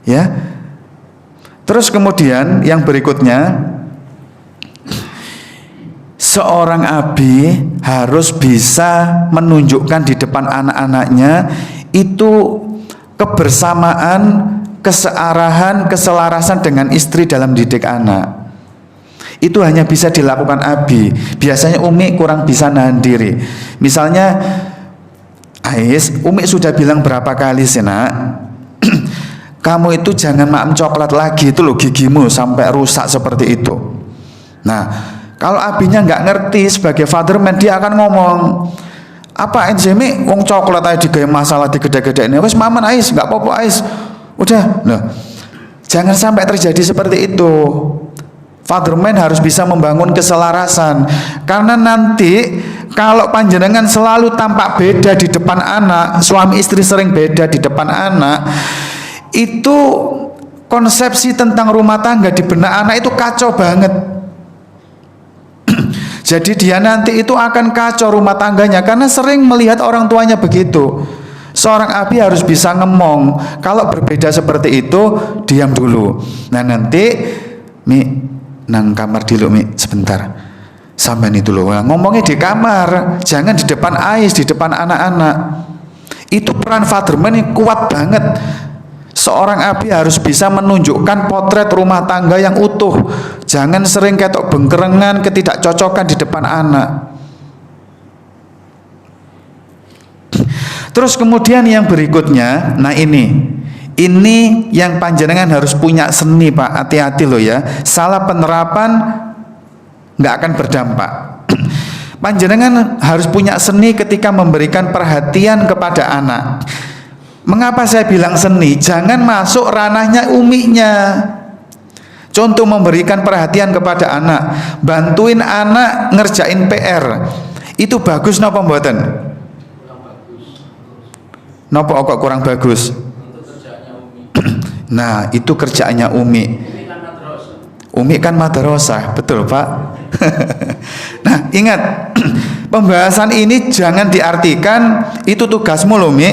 ya, terus kemudian yang berikutnya, seorang abi harus bisa menunjukkan di depan anak-anaknya itu kebersamaan, kesearahan, keselarasan dengan istri dalam didik anak. Itu hanya bisa dilakukan abi. Biasanya umi kurang bisa nahan diri. Misalnya Ais, umi sudah bilang berapa kali sih nak, kamu itu jangan makan coklat lagi, itu loh gigimu sampai rusak seperti itu. Nah kalau abinya nggak ngerti sebagai fatherman, dia akan ngomong, apa enzimi wong coklat aja digawe masalah di gede-gede ini, wes maman Ais, nggak apa-apa Ais, udah. Nah jangan sampai terjadi seperti itu. Fatherman harus bisa membangun keselarasan, karena nanti kalau panjenengan selalu tampak beda di depan anak, suami istri sering beda di depan anak, itu konsepsi tentang rumah tangga di benak anak itu kacau banget. Jadi dia nanti itu akan kacau rumah tangganya karena sering melihat orang tuanya begitu. Seorang abi harus bisa ngemong, kalau berbeda seperti itu diam dulu. Nah nanti Mi nang kamar dulu Mi sebentar, sampean itu loh ngomongnya di kamar, jangan di depan Ais, di depan anak-anak. Itu peran fatherman yang kuat banget. Seorang abi harus bisa menunjukkan potret rumah tangga yang utuh. Jangan sering ketok bengkerengan, ketidakcocokan di depan anak. Terus kemudian yang berikutnya, nah ini yang panjenengan harus punya seni Pak, hati-hati loh ya. Salah penerapan nggak akan berdampak. Panjenengan harus punya seni ketika memberikan perhatian kepada anak. Mengapa saya bilang seni? Jangan masuk ranahnya uminya. Contoh memberikan perhatian kepada anak, bantuin anak ngerjain PR, itu bagus napa mboten? Napa kok kurang bagus? Nah itu kerjaannya umi. Umi kan madrasah, betul Pak. Nah ingat, pembahasan ini jangan diartikan itu tugasmu loh Mi,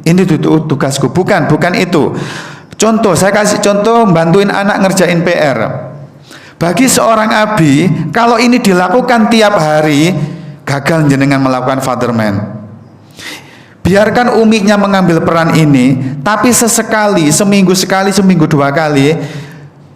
ini tugasku, bukan itu. Contoh, saya kasih contoh, bantuin anak ngerjain PR. Bagi seorang abi, kalau ini dilakukan tiap hari, gagal jenengan melakukan fatherman. Biarkan uminya mengambil peran ini, tapi sesekali, seminggu sekali, seminggu 2 kali,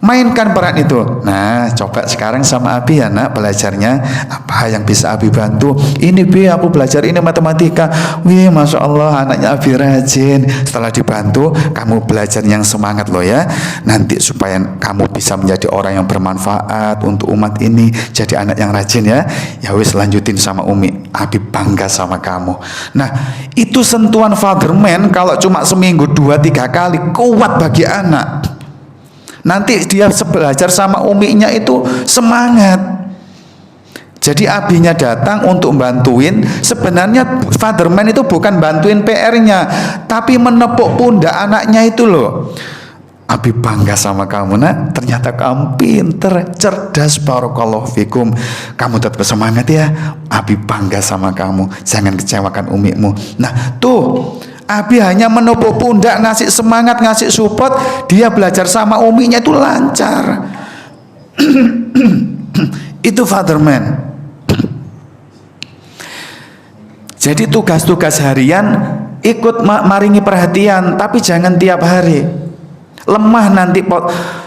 mainkan peran itu. Nah coba sekarang sama abi ya nak, belajarnya apa yang bisa abi bantu. Ini Bi, aku belajar ini matematika. Wih Masya Allah anaknya abi rajin. Setelah dibantu, kamu belajar yang semangat loh ya, nanti supaya kamu bisa menjadi orang yang bermanfaat untuk umat ini, jadi anak yang rajin ya. Ya wis lanjutin sama umi, abi bangga sama kamu. Nah itu sentuhan fatherman, kalau cuma seminggu 2-3 kali kuat bagi anak. Nanti dia belajar sama uminya itu semangat. Jadi abinya datang untuk bantuin. Sebenarnya fatherman itu bukan bantuin PR-nya, tapi menepuk pundak anaknya itu loh. Abi bangga sama kamu nak, ternyata kamu pinter, cerdas, barakallahu fikum. Kamu tetap semangat ya. Abi bangga sama kamu, jangan kecewakan umimu. Nah tuh, Abi hanya menepuk pundak, ngasih semangat, ngasih support. Dia belajar sama uminya itu lancar. Itu fatherman. Jadi tugas-tugas harian ikut maringi perhatian, tapi jangan tiap hari. Lemah nanti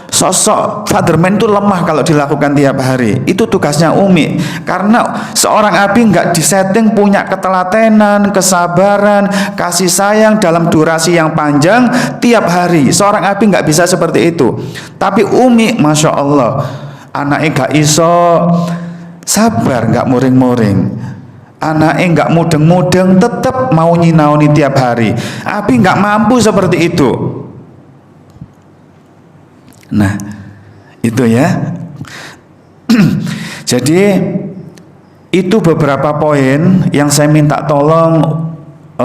sosok fatherman itu lemah kalau dilakukan tiap hari. Itu tugasnya umi. Karena seorang abi nggak disetting punya ketelatenan, kesabaran, kasih sayang dalam durasi yang panjang tiap hari. Seorang abi nggak bisa seperti itu. Tapi umi, masya Allah, anaknya nggak iso sabar, nggak muring-muring. Anaknya nggak mudeng-mudeng, tetap mau nyinaoni tiap hari. Abi nggak mampu seperti itu. Nah, itu ya. Jadi itu beberapa poin yang saya minta tolong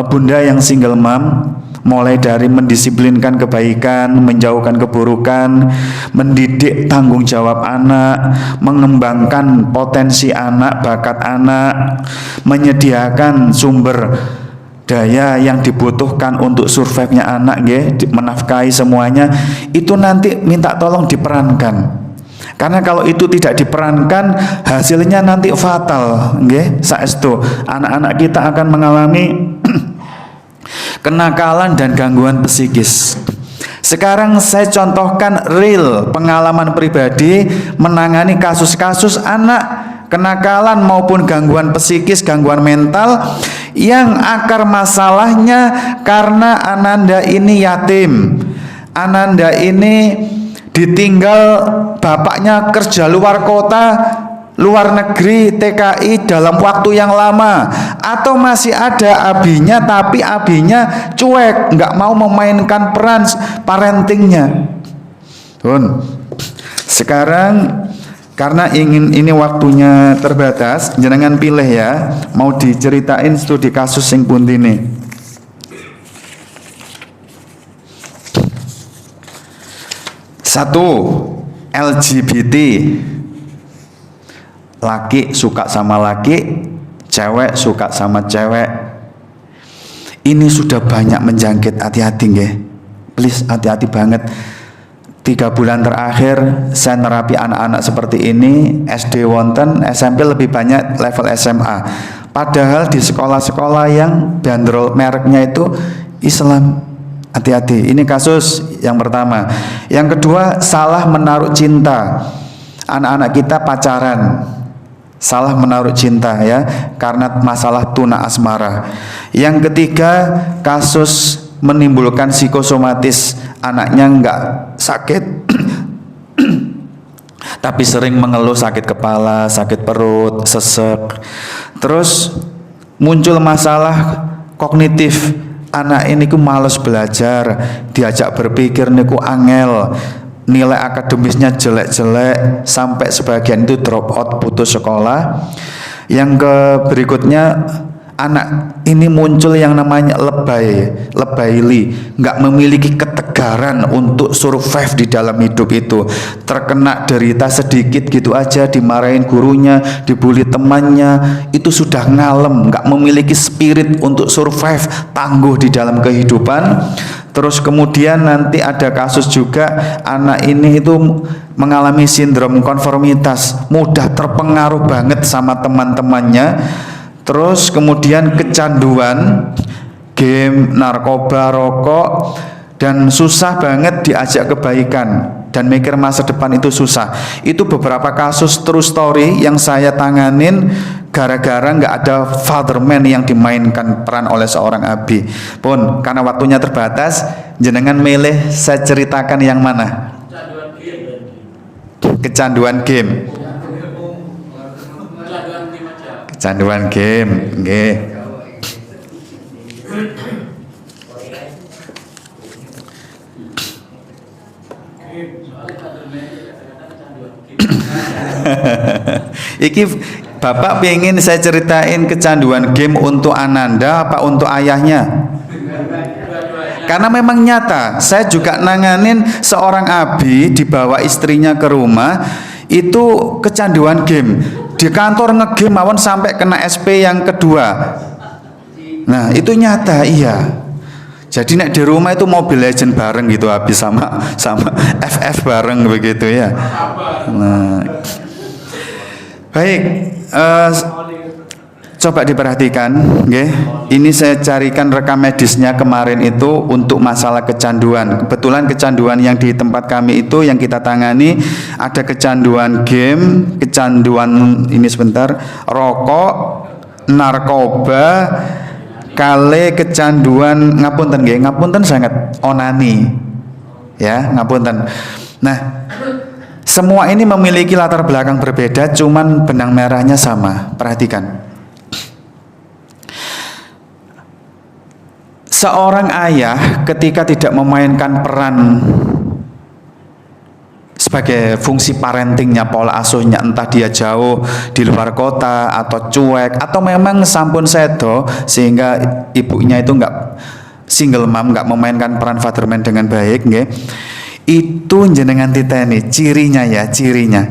bunda yang single mom, mulai dari mendisiplinkan kebaikan, menjauhkan keburukan, mendidik tanggung jawab anak, mengembangkan potensi anak, bakat anak, menyediakan sumber daya yang dibutuhkan untuk survive-nya anak, menafkahi semuanya. Itu nanti minta tolong diperankan. Karena kalau itu tidak diperankan, hasilnya nanti fatal, saestu. Anak-anak kita akan mengalami kenakalan dan gangguan psikis. Sekarang saya contohkan real pengalaman pribadi menangani kasus-kasus anak kenakalan maupun gangguan psikis, gangguan mental yang akar masalahnya karena Ananda ini yatim. Ananda ini ditinggal bapaknya kerja luar kota, luar negeri, TKI dalam waktu yang lama, atau masih ada abinya tapi abinya cuek, nggak mau memainkan peran parentingnya. Sekarang karena ini waktunya terbatas, jangan pilih ya, mau diceritain studi kasus sing pundi nih. Satu, LGBT. Laki suka sama laki, cewek suka sama cewek. Ini sudah banyak menjangkit, hati-hati nggih. Please hati-hati banget. 3 bulan terakhir saya nerapi anak-anak seperti ini, SD wonten, SMP lebih banyak level SMA. Padahal di sekolah-sekolah yang bandrol mereknya itu Islam. Hati-hati, ini kasus yang pertama. Yang kedua, salah menaruh cinta. Anak-anak kita pacaran, salah menaruh cinta ya, karena masalah tuna asmara. Yang ketiga, kasus menimbulkan psikosomatis. Anaknya nggak sakit tapi sering mengeluh sakit kepala, sakit perut, sesek. Terus muncul masalah kognitif. Anak ini ku males belajar, diajak berpikir niku angel, nilai akademisnya jelek-jelek, sampai sebagian itu drop out, putus sekolah. Yang berikutnya, anak ini muncul yang namanya lebaili, nggak memiliki ketegaran untuk survive di dalam hidup itu. Terkena derita sedikit gitu aja, dimarahin gurunya, dibully temannya, itu sudah ngalem, nggak memiliki spirit untuk survive, tangguh di dalam kehidupan. Terus kemudian nanti ada kasus juga, anak ini itu mengalami sindrom konformitas, mudah terpengaruh banget sama teman-temannya. Terus kemudian kecanduan game, narkoba, rokok, dan susah banget diajak kebaikan dan mikir masa depan itu susah. Itu beberapa kasus true story yang saya tanganin gara-gara nggak ada fatherman yang dimainkan peran oleh seorang abi. Pun karena waktunya terbatas, jenengan milih saya ceritakan yang mana? Kecanduan game. Kecanduan game, nggih. Bapak pengen saya ceritain kecanduan game untuk Ananda apa untuk ayahnya? Karena memang nyata, saya juga nanganin seorang abi dibawa istrinya ke rumah, itu kecanduan game. Di kantor ngegame mawon sampai kena SP yang kedua. Nah, itu nyata, iya. Jadi nek di rumah itu Mobile Legend bareng gitu habis sama FF bareng begitu ya. Nah, baik, coba diperhatikan, okay? Ini saya carikan rekam medisnya kemarin itu untuk masalah kecanduan. Kebetulan kecanduan yang di tempat kami itu yang kita tangani ada kecanduan game, kecanduan ini sebentar, rokok, narkoba, kale kecanduan ngapunten nggih, ngapunten sangat onani. Ya, ngapunten. Nah, semua ini memiliki latar belakang berbeda, cuman benang merahnya sama. Perhatikan. Seorang ayah ketika tidak memainkan peran sebagai fungsi parentingnya, pola asuhnya, entah dia jauh di luar kota atau cuek atau memang sampun sedo sehingga ibunya itu enggak single mom, enggak memainkan peran fatherman dengan baik, nggih. Itu jenengan titeni cirinya ya, cirinya.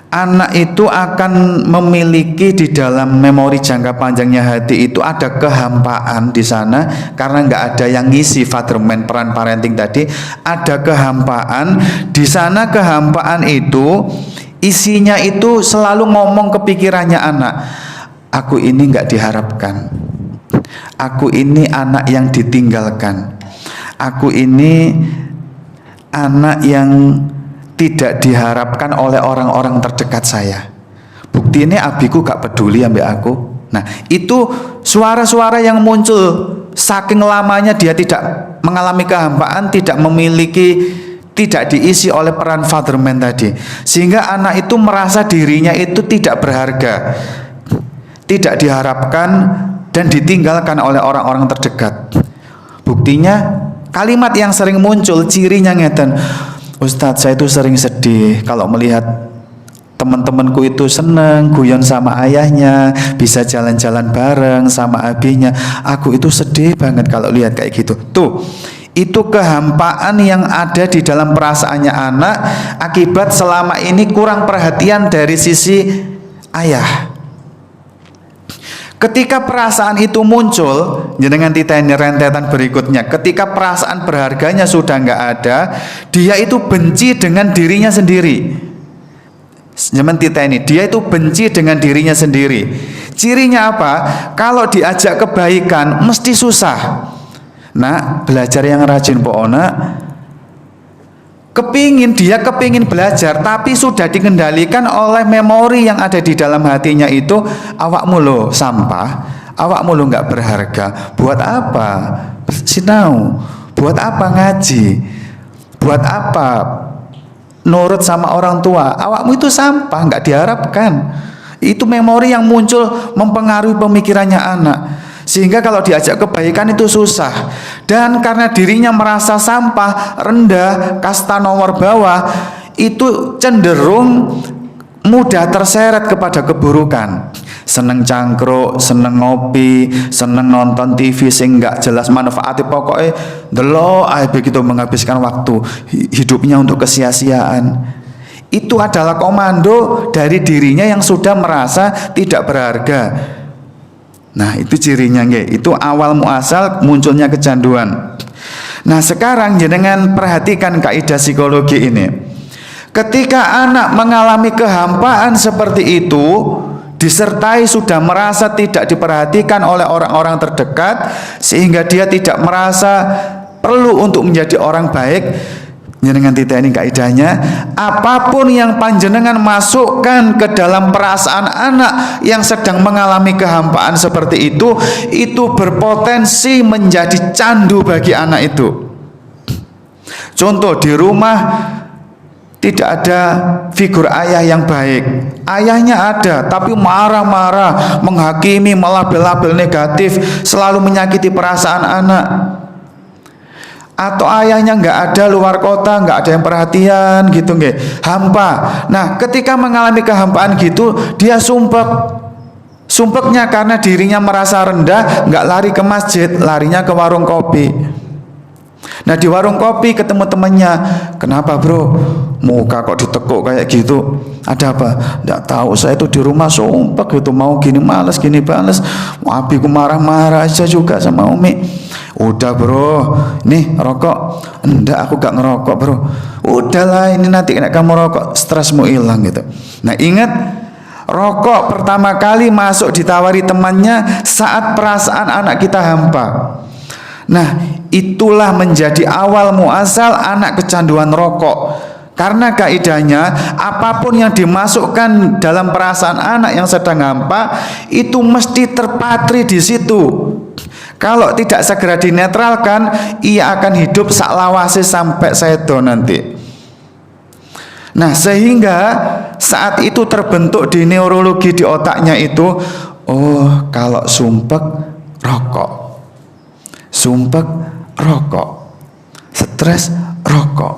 Anak itu akan memiliki di dalam memori jangka panjangnya hati itu ada kehampaan di sana karena nggak ada yang ngisi fatherman, peran parenting tadi, ada kehampaan di sana. Kehampaan itu isinya itu selalu ngomong ke pikirannya anak, aku ini nggak diharapkan, aku ini anak yang ditinggalkan, aku ini anak yang tidak diharapkan oleh orang-orang terdekat saya. Bukti ini abiku gak peduli ambek aku. Nah, itu suara-suara yang muncul saking lamanya dia tidak mengalami kehampaan, tidak memiliki, tidak diisi oleh peran fatherman tadi, sehingga anak itu merasa dirinya itu tidak berharga, tidak diharapkan dan ditinggalkan oleh orang-orang terdekat. Buktinya kalimat yang sering muncul cirinya ngeten, Ustadz, saya itu sering sedih kalau melihat teman-temanku itu seneng guyon sama ayahnya, bisa jalan-jalan bareng sama abinya. Aku itu sedih banget kalau lihat kayak gitu. Tuh, itu kehampaan yang ada di dalam perasaannya anak akibat selama ini kurang perhatian dari sisi ayah. Ketika perasaan itu muncul, jenengan titeni rentetan berikutnya. Ketika perasaan berharganya sudah nggak ada, dia itu benci dengan dirinya sendiri. Jenengan titeni, dia itu benci dengan dirinya sendiri. Cirinya apa? Kalau diajak kebaikan, mesti susah. Nah, belajar yang rajin po ona. Dia kepingin belajar, tapi sudah dikendalikan oleh memori yang ada di dalam hatinya itu. Awakmu lo sampah, awakmu lo nggak berharga. Buat apa sinau? Buat apa ngaji? Buat apa nurut sama orang tua? Awakmu itu sampah, nggak diharapkan. Itu memori yang muncul mempengaruhi pemikirannya anak. Sehingga kalau diajak kebaikan itu susah. Dan karena dirinya merasa sampah, rendah, kasta nomor bawah, itu cenderung mudah terseret kepada keburukan. Seneng cangkruk, seneng ngopi, seneng nonton TV sing gak jelas manfaatnya, pokoknya delok ae begitu menghabiskan waktu hidupnya untuk kesia-siaan. Itu adalah komando dari dirinya yang sudah merasa tidak berharga. Nah, itu cirinya nggih. Itu awal muasal munculnya kecanduan. Nah, sekarang jenengan perhatikan kaidah psikologi ini. Ketika anak mengalami kehampaan seperti itu, disertai sudah merasa tidak diperhatikan oleh orang-orang terdekat, sehingga dia tidak merasa perlu untuk menjadi orang baik, jenengan titeni kaidahnya, apapun yang panjenengan masukkan ke dalam perasaan anak yang sedang mengalami kehampaan seperti itu berpotensi menjadi candu bagi anak itu. Contoh, di rumah tidak ada figur ayah yang baik. Ayahnya ada, tapi marah-marah, menghakimi, melabel-label negatif, selalu menyakiti perasaan anak. atau ayahnya nggak ada, luar kota, nggak ada yang perhatian gitu nggih, hampa. Nah ketika mengalami kehampaan gitu, dia sumpeknya karena dirinya merasa rendah, nggak lari ke masjid, larinya ke warung kopi. Nah di warung kopi ketemu temannya, kenapa bro, muka kok ditekuk kayak gitu, ada apa? Nggak tahu, saya itu di rumah sumpek gitu, mau gini males, gini bales, abiku marah-marah aja juga sama Umi. Udah bro, nih rokok. Enggak, aku gak ngerokok bro. Udahlah, ini nanti kena kamu rokok, stresmu hilang gitu. Nah ingat, rokok pertama kali masuk ditawari temannya saat perasaan anak kita hampa. Nah itulah menjadi awal muasal anak kecanduan rokok. Karena kaidahnya apapun yang dimasukkan dalam perasaan anak yang sedang hampa itu mesti terpatri di situ. Kalau tidak segera dinetralkan, ia akan hidup saklawase sampai sedo nanti. Nah sehingga saat itu terbentuk di neurologi di otaknya itu, oh kalau sumpek rokok, sumpek rokok, stres rokok.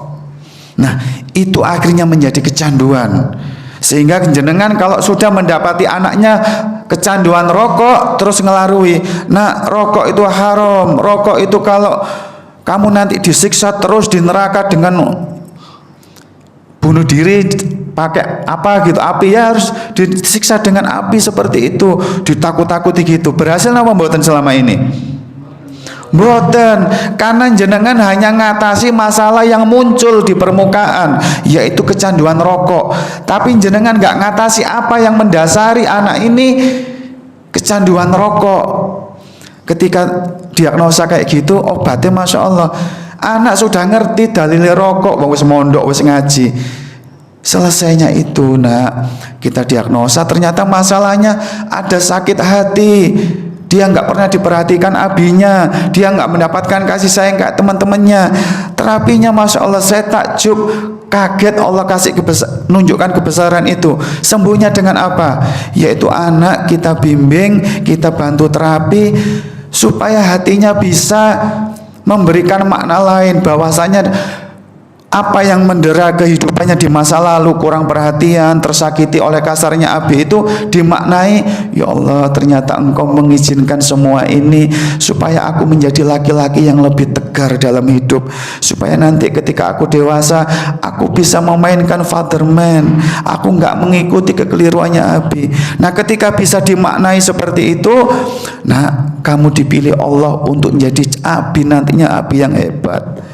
Nah itu akhirnya menjadi kecanduan. Sehingga jenengan kalau sudah mendapati anaknya kecanduan rokok terus ngelarui, nah rokok itu haram, rokok itu kalau kamu nanti disiksa terus di neraka dengan bunuh diri pakai apa gitu, api, ya harus disiksa dengan api seperti itu, ditakut-takuti gitu. Berhasil apa mboten selama ini? Mboten, karena jenengan hanya ngatasi masalah yang muncul di permukaan, yaitu kecanduan rokok. Tapi jenengan gak ngatasi apa yang mendasari anak ini kecanduan rokok. Ketika diagnosa kayak gitu, obatnya Masya Allah, anak sudah ngerti dalil rokok, wis mondok, wis ngaji. Selesainya itu, nak, kita diagnosa ternyata masalahnya ada sakit hati. Dia nggak pernah diperhatikan abinya, dia nggak mendapatkan kasih sayang kayak teman-temannya. Terapinya Masya Allah, saya takjub, kaget Allah kasih nunjukkan kebesaran itu. Sembuhnya dengan apa? Yaitu anak kita bimbing, kita bantu terapi supaya hatinya bisa memberikan makna lain, bahwasanya apa yang mendera kehidupannya di masa lalu, kurang perhatian, tersakiti oleh kasarnya abi, itu dimaknai, ya Allah ternyata engkau mengizinkan semua ini supaya aku menjadi laki-laki yang lebih tegar dalam hidup, supaya nanti ketika aku dewasa aku bisa memainkan fatherman, aku nggak mengikuti kekeliruannya abi. Nah ketika bisa dimaknai seperti itu, nah kamu dipilih Allah untuk menjadi abi, nantinya abi yang hebat.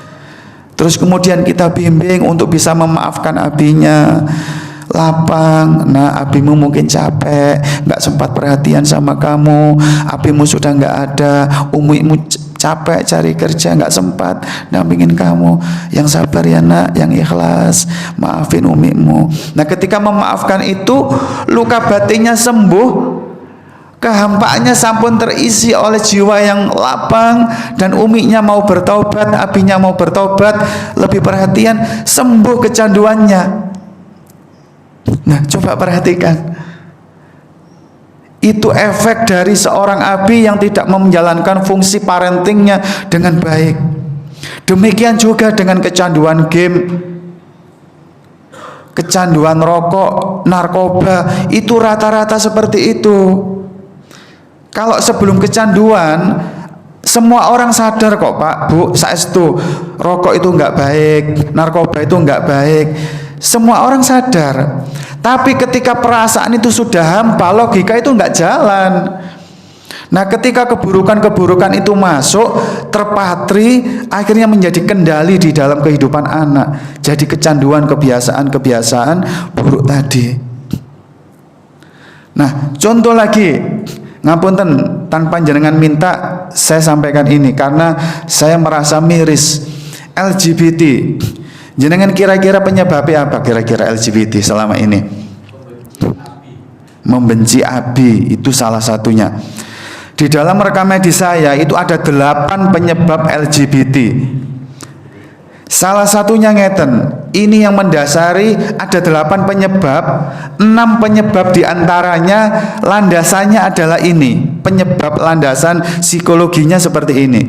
Terus kemudian kita bimbing untuk bisa memaafkan abinya, lapang. Nah abimu mungkin capek, nggak sempat perhatian sama kamu, abimu sudah nggak ada, umimu capek cari kerja nggak sempat dampingin kamu. Yang sabar ya nak, yang ikhlas, maafin umimu. Nah ketika memaafkan itu, luka batinnya sembuh, kehampaannya sampun terisi oleh jiwa yang lapang, dan uminya mau bertobat, abinya mau bertobat, lebih perhatian, sembuh kecanduannya. Nah coba perhatikan, itu efek dari seorang abi yang tidak menjalankan fungsi parentingnya dengan baik. Demikian juga dengan kecanduan game, kecanduan rokok, narkoba, itu rata-rata seperti itu. Kalau sebelum kecanduan, semua orang sadar kok Pak, Bu, saestu rokok itu nggak baik, narkoba itu nggak baik. Semua orang sadar. Tapi ketika perasaan itu sudah hampa, logika itu nggak jalan. Nah ketika keburukan-keburukan itu masuk, terpatri, akhirnya menjadi kendali di dalam kehidupan anak. Jadi kecanduan, kebiasaan-kebiasaan buruk tadi. Nah contoh lagi, ngapunten, tanpa jenengan minta saya sampaikan ini karena saya merasa miris. LGBT, jenengan kira-kira penyebabnya apa kira-kira LGBT selama ini? Membenci abi, itu salah satunya. Di dalam rekam medis saya itu ada 8 penyebab LGBT. Salah satunya ngeten, ini yang mendasari ada 8 penyebab, 6 penyebab diantaranya landasannya adalah ini, penyebab landasan psikologinya seperti ini.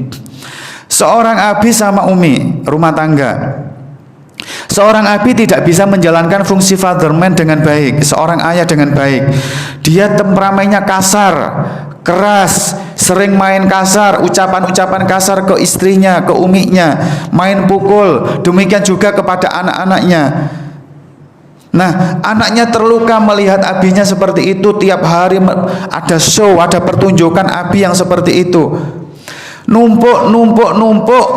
Seorang abi sama umi rumah tangga. Seorang abi tidak bisa menjalankan fungsi fatherman dengan baik, seorang ayah dengan baik. Dia temperamennya kasar, keras, sering main kasar, ucapan-ucapan kasar ke istrinya, ke uminya, main pukul, demikian juga kepada anak-anaknya. Nah, anaknya terluka melihat abinya seperti itu. Tiap hari ada show, ada pertunjukan abi yang seperti itu. Numpuk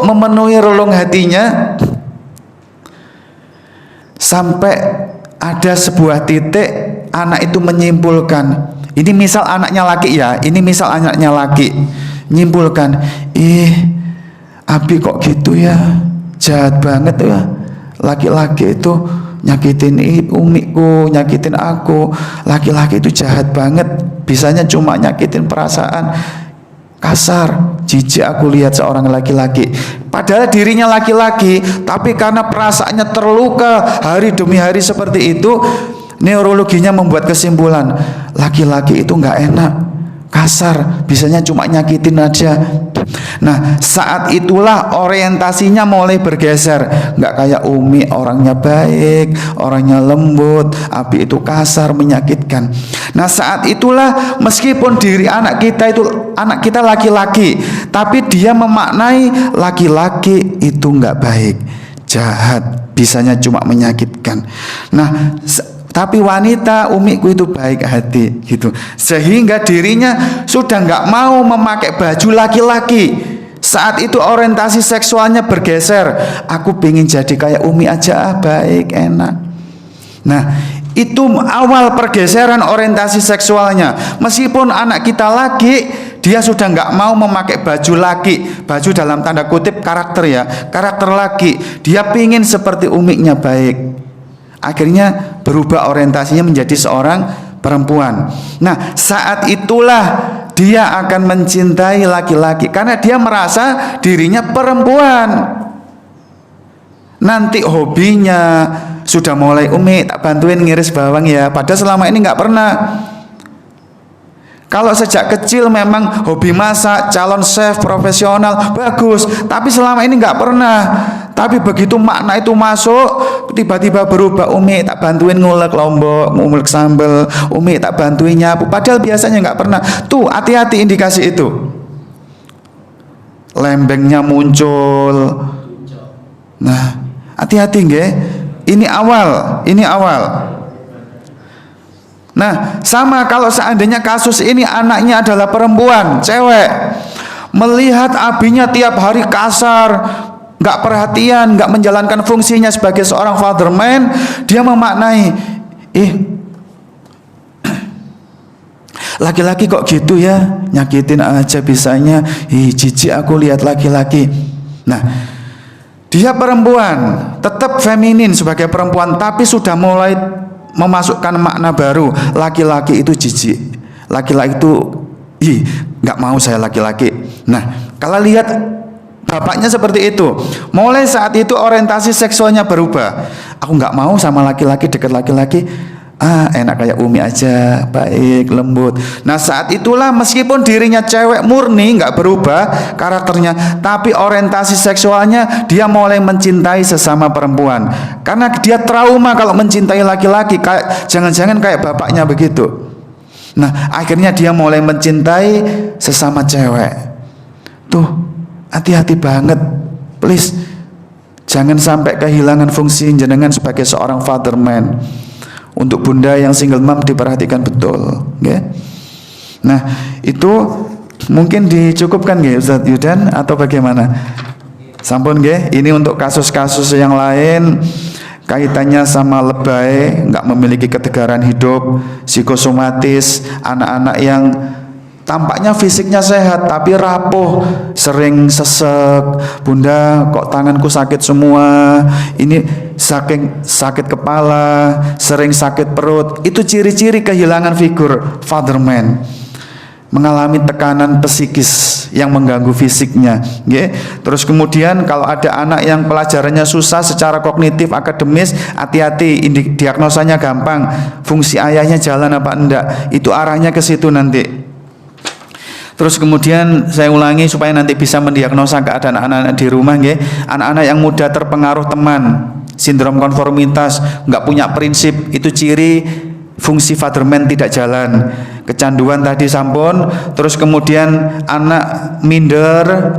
memenuhi relung hatinya, sampai ada sebuah titik anak itu menyimpulkan, ini misal anaknya laki ya, ini misal anaknya laki, nyimpulkan, abi kok gitu ya, jahat banget ya, laki-laki itu nyakitin umiku, nyakitin aku, laki-laki itu jahat banget, bisanya cuma nyakitin perasaan, kasar, jijik aku lihat seorang laki-laki. Padahal dirinya laki-laki, tapi karena perasaannya terluka hari demi hari seperti itu, neurologinya membuat kesimpulan, laki-laki itu nggak enak, kasar, bisanya cuma nyakitin aja. Nah, saat itulah orientasinya mulai bergeser. Nggak kayak umi, orangnya baik, orangnya lembut, abi itu kasar, menyakitkan. Nah, saat itulah meskipun diri anak kita laki-laki, tapi dia memaknai laki-laki itu nggak baik, jahat, bisanya cuma menyakitkan. Nah, tapi wanita, umiku itu baik hati gitu, sehingga dirinya sudah nggak mau memakai baju laki-laki. Saat itu orientasi seksualnya bergeser, aku pengen jadi kayak umi aja, baik, enak. Nah, itu awal pergeseran orientasi seksualnya. Meskipun anak kita laki, dia sudah nggak mau memakai baju laki, baju dalam tanda kutip karakter ya, karakter laki. Dia pingin seperti umiknya, baik. Akhirnya berubah orientasinya menjadi seorang perempuan. Nah, saat itulah dia akan mencintai laki-laki karena dia merasa dirinya perempuan. Nanti hobinya sudah mulai, umi tak bantuin ngiris bawang ya, padahal selama ini nggak pernah. Kalau sejak kecil memang hobi masak, calon chef profesional, bagus, tapi selama ini nggak pernah. Tapi begitu makna itu masuk, tiba-tiba berubah, umi tak bantuin ngulek lombok, ngulek sambel, umi tak bantuin nyapu, padahal biasanya nggak pernah. Tuh, hati-hati indikasi itu. Lembengnya muncul. Nah, hati-hati nggih. Ini awal. Nah, sama kalau seandainya kasus ini anaknya adalah perempuan, cewek, melihat abinya tiap hari kasar, nggak perhatian, nggak menjalankan fungsinya sebagai seorang fatherman, dia memaknai, laki-laki kok gitu ya, nyakitin aja bisanya, jijik aku lihat laki-laki. Nah, dia perempuan, tetap feminin sebagai perempuan, tapi sudah mulai memasukkan makna baru, laki-laki itu jijik, laki-laki itu nggak mau saya laki-laki. Nah, kalau lihat bapaknya seperti itu, mulai saat itu orientasi seksualnya berubah. Aku nggak mau sama laki-laki, dekat laki-laki, enak kayak umi aja, baik, lembut. Nah, saat itulah meskipun dirinya cewek murni, nggak berubah karakternya, tapi orientasi seksualnya dia mulai mencintai sesama perempuan. Karena dia trauma kalau mencintai laki-laki, kayak jangan-jangan kayak bapaknya begitu. Nah, akhirnya dia mulai mencintai sesama cewek. Tuh, hati-hati banget, please, jangan sampai kehilangan fungsi jenengan sebagai seorang fatherman. Untuk bunda yang single mom diperhatikan betul, okay? Nah, itu mungkin dicukupkan nggih Ustaz Yudan atau bagaimana? Sampun nggih, ini untuk kasus-kasus yang lain kaitannya sama lebay, nggak memiliki ketegaran hidup, psikosomatis, anak-anak yang tampaknya fisiknya sehat tapi rapuh, sering sesek, bunda kok tanganku sakit semua, ini saking sakit kepala, sering sakit perut. Itu ciri-ciri kehilangan figur fatherman, mengalami tekanan psikis yang mengganggu fisiknya, okay? Terus kemudian kalau ada anak yang pelajarannya susah secara kognitif akademis, hati-hati, diagnosanya gampang, fungsi ayahnya jalan apa enggak, itu arahnya ke situ nanti. Terus kemudian saya ulangi supaya nanti bisa mendiagnosa keadaan anak-anak di rumah nggih. Anak-anak yang mudah terpengaruh teman, sindrom konformitas, nggak punya prinsip, itu ciri fungsi fatherman tidak jalan. Kecanduan tadi sampun, terus kemudian anak minder,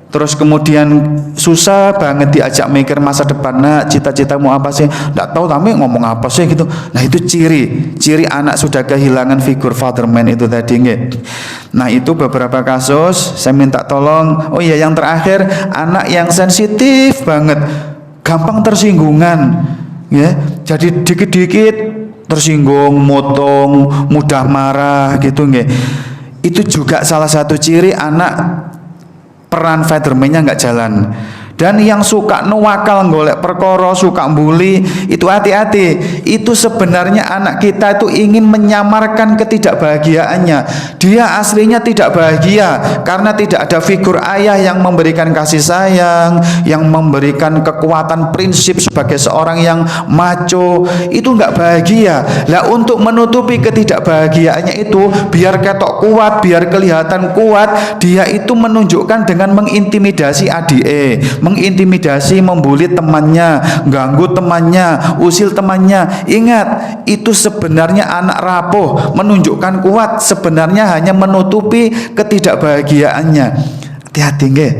terus kemudian susah banget diajak mikir masa depan. Nah, cita-citamu apa sih? Nggak tahu, tapi ngomong apa sih gitu. Nah, itu ciri anak sudah kehilangan figur fatherman itu tadi nggih. Nah, itu beberapa kasus. Saya minta tolong. Oh iya, yang terakhir, anak yang sensitif banget, gampang tersinggungan, ya. Jadi dikit-dikit tersinggung, motong, mudah marah gitu nggih. Itu juga salah satu ciri anak peran fatherman-nya nggak jalan. Dan yang suka nuwakal golek perkara, suka bully, itu hati-hati. Itu sebenarnya anak kita itu ingin menyamarkan ketidakbahagiaannya. Dia aslinya tidak bahagia karena tidak ada figur ayah yang memberikan kasih sayang, yang memberikan kekuatan prinsip sebagai seorang yang macho. Itu nggak bahagia. Lah, untuk menutupi ketidakbahagiaannya itu, biar ketok kuat, biar kelihatan kuat, dia itu menunjukkan dengan mengintimidasi adike, mengintimidasi, membuli temannya, ganggu temannya, usil temannya. Ingat, itu sebenarnya anak rapuh, menunjukkan kuat, sebenarnya hanya menutupi ketidakbahagiaannya. Hati-hati nggih.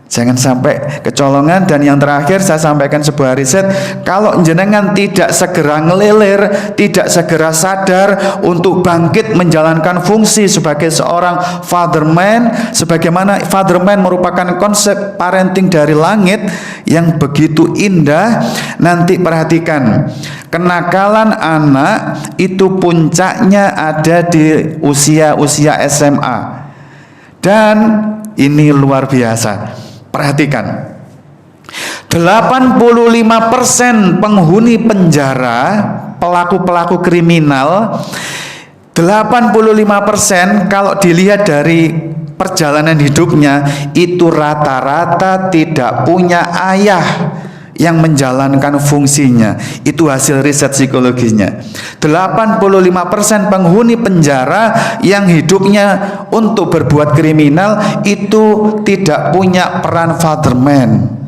Jangan sampai kecolongan. Dan yang terakhir saya sampaikan sebuah riset, kalau jenengan tidak segera ngelilir, tidak segera sadar untuk bangkit menjalankan fungsi sebagai seorang fatherman, sebagaimana fatherman merupakan konsep parenting dari langit yang begitu indah. Nanti perhatikan, kenakalan anak itu puncaknya ada di usia SMA. Dan ini luar biasa. Perhatikan, 85% penghuni penjara, pelaku-pelaku kriminal, 85% kalau dilihat dari perjalanan hidupnya itu rata-rata tidak punya ayah yang menjalankan fungsinya. Itu hasil riset psikologinya. 85% penghuni penjara yang hidupnya untuk berbuat kriminal itu tidak punya peran fatherman.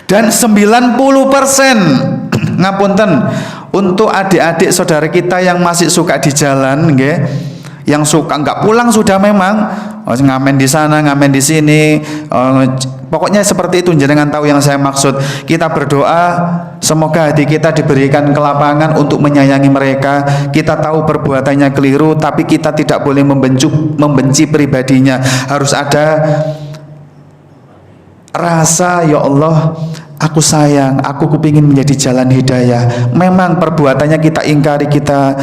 Dan 90%, ngapunten, untuk adik-adik saudara kita yang masih suka di jalan nggih, yang suka nggak pulang sudah memang, ngamen di sana, ngamen di sini, pokoknya seperti itu. Jangan tahu yang saya maksud. Kita berdoa semoga hati kita diberikan kelapangan untuk menyayangi mereka. Kita tahu perbuatannya keliru, tapi kita tidak boleh membenci pribadinya. Harus ada rasa, ya Allah, aku sayang, aku kepingin menjadi jalan hidayah. Memang perbuatannya kita ingkari, kita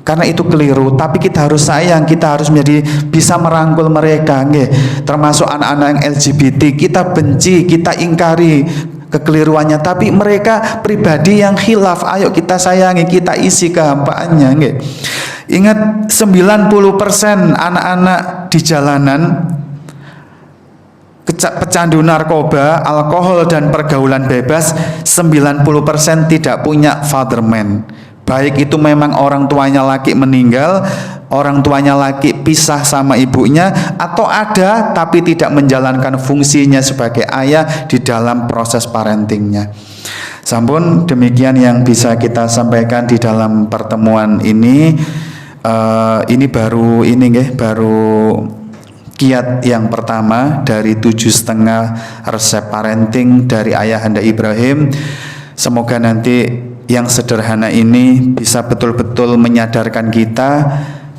karena itu keliru, tapi kita harus sayang, kita harus menjadi bisa merangkul mereka nggih. Termasuk anak-anak yang LGBT, kita benci, kita ingkari kekeliruannya, tapi mereka pribadi yang khilaf, ayo kita sayangi, kita isi kehampaannya nggih. Ingat, 90% anak-anak di jalanan pecandu narkoba, alkohol dan pergaulan bebas, 90% tidak punya fatherman. Baik itu memang orang tuanya laki meninggal, orang tuanya laki pisah sama ibunya, atau ada tapi tidak menjalankan fungsinya sebagai ayah di dalam proses parentingnya. Sampun, demikian yang bisa kita sampaikan di dalam pertemuan ini. Ini baru kiat yang pertama dari 7,5 resep parenting dari Ayahanda Ibrahim. Semoga nanti yang sederhana ini bisa betul-betul menyadarkan kita,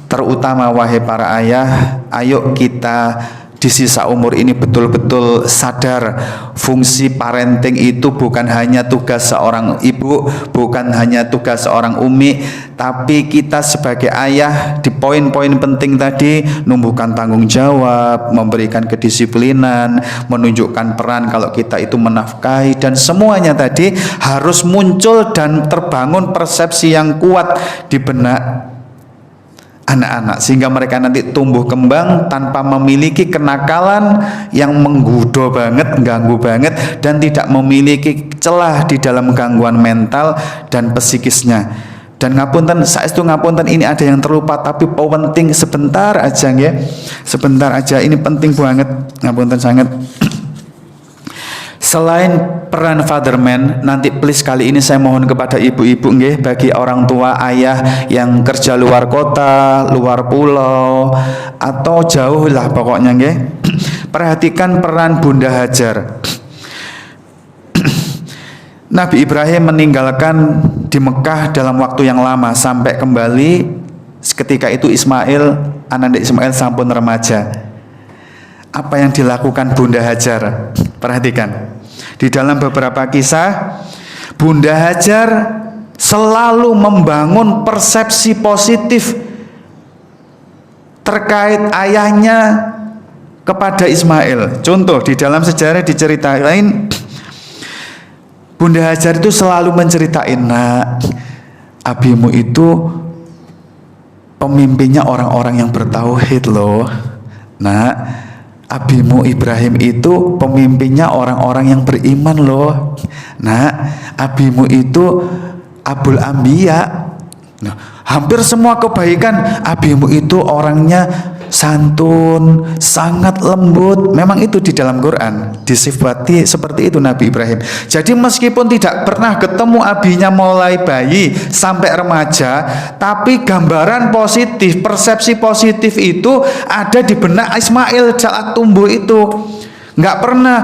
terutama wahai para ayah, ayo kita di sisa umur ini betul-betul sadar fungsi parenting itu bukan hanya tugas seorang ibu, bukan hanya tugas seorang umi, tapi kita sebagai ayah di poin-poin penting tadi, numbuhkan tanggung jawab, memberikan kedisiplinan, menunjukkan peran kalau kita itu menafkahi, dan semuanya tadi harus muncul dan terbangun persepsi yang kuat di benak anak-anak, sehingga mereka nanti tumbuh kembang tanpa memiliki kenakalan yang menggoda banget, ganggu banget, dan tidak memiliki celah di dalam gangguan mental dan psikisnya. Dan ngapunten, saestu ngapunten, ini ada yang terlupa tapi penting sebentar aja nggih. Sebentar aja, ini penting banget, ngapunten sangat. Selain peran fatherman, nanti please kali ini saya mohon kepada ibu-ibu nggih, bagi orang tua ayah yang kerja luar kota, luar pulau atau jauh lah pokoknya nggih. Perhatikan peran Bunda Hajar. Nabi Ibrahim meninggalkan di Mekah dalam waktu yang lama sampai kembali ketika itu ananda Ismail sampun remaja. Apa yang dilakukan Bunda Hajar? Perhatikan. Di dalam beberapa kisah, Bunda Hajar selalu membangun persepsi positif terkait ayahnya kepada Ismail. Contoh, di dalam sejarah diceritain Bunda Hajar itu selalu menceritain, nak, abimu itu pemimpinnya orang-orang yang bertauhid loh. Nak, abimu Ibrahim itu pemimpinnya orang-orang yang beriman loh. Nak, abimu itu Abul Anbiya. Nah, hampir semua kebaikan abimu itu orangnya santun, sangat lembut. Memang itu di dalam Quran disifati seperti itu Nabi Ibrahim. Jadi meskipun tidak pernah ketemu abinya mulai bayi sampai remaja, tapi gambaran positif, persepsi positif itu ada di benak Ismail saat tumbuh itu. Nggak pernah,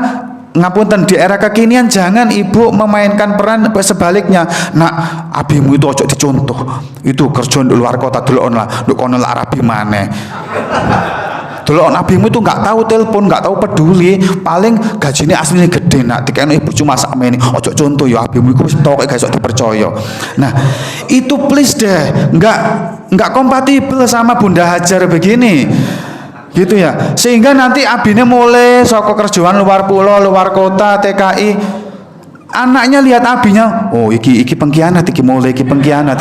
ngapunten, di era kekinian jangan ibu memainkan peran sebaliknya. Nak, abimu itu ojo dicontoh, itu kerja di luar kota dulu lah, nduk kono lah Arabi maneh. Dulu abimu itu nggak tahu telepon, nggak tahu peduli, paling gajinya aslinya gede. Nak, dikene ibu cuma sakmene, ojo contoh ya abimu itu wis tau gak iso dipercaya. Nah, itu please deh, nggak kompatibel sama Bunda Hajar begini. Gitu ya, sehingga nanti abine mulai saka kerjaan luar pulau, luar kota, TKI, anaknya lihat abinya, oh iki pengkhianat, iki mulai iki pengkhianat,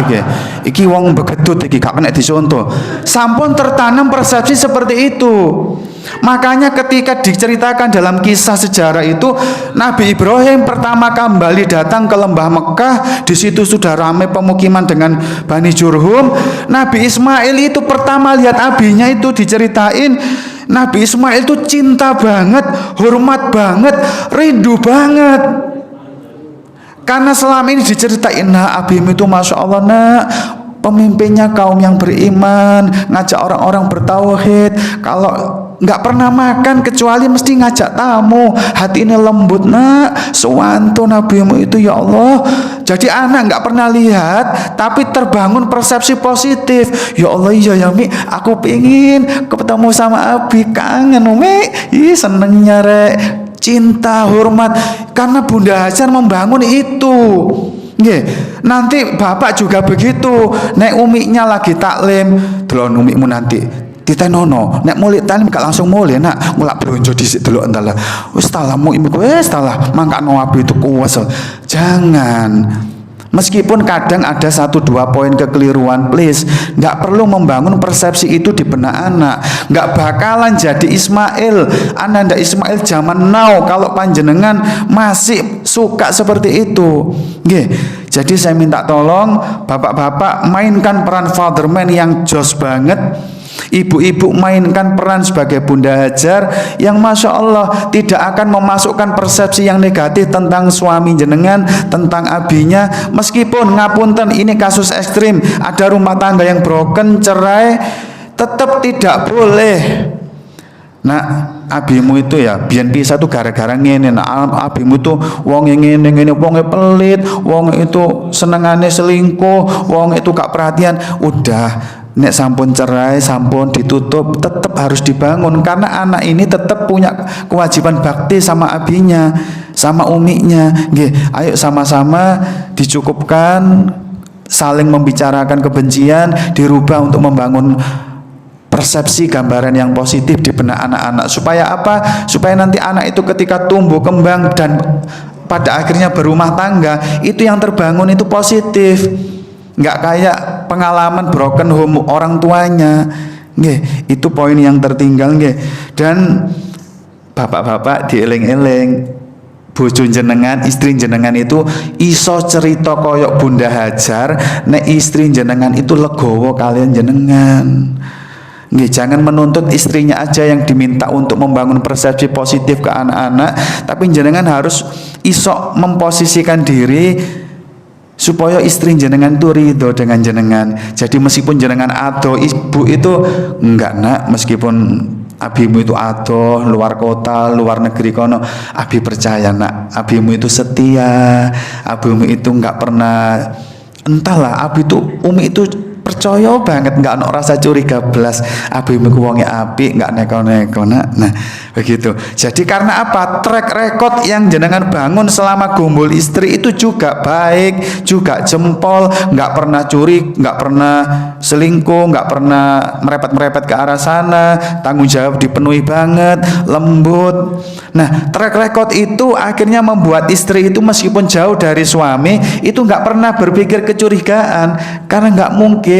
iki wong begedut, iki gak kena dicontoh. Sampun tertanam persepsi seperti itu. Makanya ketika diceritakan dalam kisah sejarah itu, Nabi Ibrahim pertama kembali datang ke lembah Mekah, di situ sudah ramai pemukiman dengan Bani Jurhum. Nabi Ismail itu pertama lihat abinya itu diceritain, Nabi Ismail itu cinta banget, hormat banget, rindu banget. Karena selama ini diceritain, nah abimu itu Masya Allah nak, pemimpinnya kaum yang beriman, ngajak orang-orang bertauhid, kalau nggak pernah makan kecuali mesti ngajak tamu, hati ini lembut nak, sewantun nabimu itu ya Allah. Jadi anak nggak pernah lihat, tapi terbangun persepsi positif. Ya Allah, iya ya Mi, aku pengen ketemu sama abi, kangen Mi, senengnya rek, cinta, hormat, karena Bunda Hajar membangun itu. Nggih, nanti bapak juga begitu. Nek umiknya lagi taklim, delon umikmu nanti ditenono. Nek mulai taklim gak langsung mulai, nak mulak blonjo dhisik delok entahlah. Wis talahmu imiku wis talah mangkano abi itu kuwes. Jangan. Meskipun kadang ada 1-2 poin kekeliruan, please, nggak perlu membangun persepsi itu di benak anak. Nggak bakalan jadi Ismail, ananda Ismail zaman now kalau panjenengan masih suka seperti itu. Nggih. Jadi saya minta tolong bapak-bapak mainkan peran fatherman yang jos banget. Ibu-ibu mainkan peran sebagai Bunda Hajar yang Masya Allah tidak akan memasukkan persepsi yang negatif tentang suami jenengan, tentang abinya. Meskipun ngapunten ini kasus ekstrim, ada rumah tangga yang broken, cerai, tetap tidak boleh. Nah, abimu itu ya biyen pisah tuh gara-gara ngene. Nah, abimu itu wong ngene, wong pelit, wong itu senengane selingkuh, wong itu gak perhatian. Udah, nek sampun cerai, sampun ditutup, tetap harus dibangun karena anak ini tetap punya kewajiban bakti sama abinya, sama umiknya. Nggih, ayo sama-sama dicukupkan, saling membicarakan kebencian, dirubah untuk membangun persepsi gambaran yang positif di benak anak-anak. Supaya apa? Supaya nanti anak itu ketika tumbuh kembang dan pada akhirnya berumah tangga, itu yang terbangun itu positif. Nggak kayak pengalaman broken home orang tuanya. Nggih, itu poin yang tertinggal nggih. Dan bapak-bapak dieling-eling, bojo jenengan, istri jenengan itu iso cerita koyok Bunda Hajar, nek istri jenengan itu legowo kalian jenengan. Nggih, jangan menuntut istrinya aja yang diminta untuk membangun persepsi positif ke anak-anak, tapi jenengan harus iso memposisikan diri supaya istri jenengan itu ridho dengan jenengan. Jadi meskipun jenengan ado, ibu itu enggak nak, meskipun abimu itu ado luar kota, luar negeri kono, abi percaya nak, abimu itu setia, abimu itu enggak pernah, entahlah, abi itu umi itu percaya banget, nggak ono rasa curiga belas, abimu ku wonge apik, nggak neko-neko nak. Nah begitu. Jadi karena apa, track record yang jenengan bangun selama gombol istri itu juga baik, juga jempol, nggak pernah curi, nggak pernah selingkuh, nggak pernah merepet-merepet ke arah sana, tanggung jawab dipenuhi banget, lembut. Nah track record itu akhirnya membuat istri itu meskipun jauh dari suami itu nggak pernah berpikir kecurigaan, karena nggak mungkin,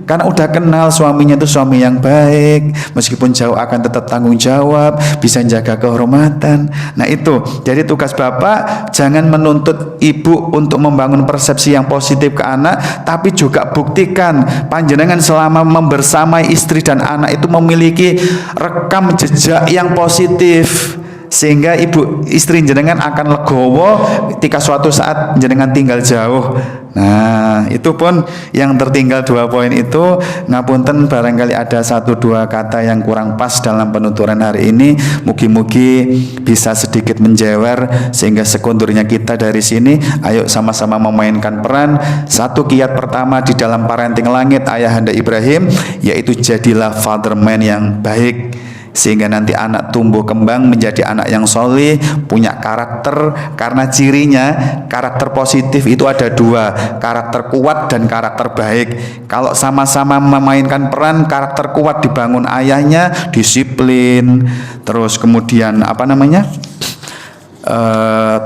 karena udah kenal suaminya itu suami yang baik, meskipun jauh akan tetap tanggung jawab, bisa jaga kehormatan. Nah itu, jadi tugas bapak jangan menuntut ibu untuk membangun persepsi yang positif ke anak, tapi juga buktikan panjenengan selama membersamai istri dan anak itu memiliki rekam jejak yang positif, sehingga ibu istri jenengan akan legowo ketika suatu saat jenengan tinggal jauh. Nah itu pun yang tertinggal 2 poin itu, ngapunten barangkali ada 1-2 kata yang kurang pas dalam penuturan hari ini, mugi-mugi bisa sedikit menjewer sehingga sekundurnya kita dari sini ayo sama-sama memainkan peran. Satu kiat pertama di dalam parenting langit ayahanda Ibrahim, yaitu jadilah fatherman yang baik, sehingga nanti anak tumbuh kembang menjadi anak yang soleh, punya karakter. Karena cirinya karakter positif itu ada 2, karakter kuat dan karakter baik. Kalau sama-sama memainkan peran, karakter kuat dibangun ayahnya, disiplin, terus kemudian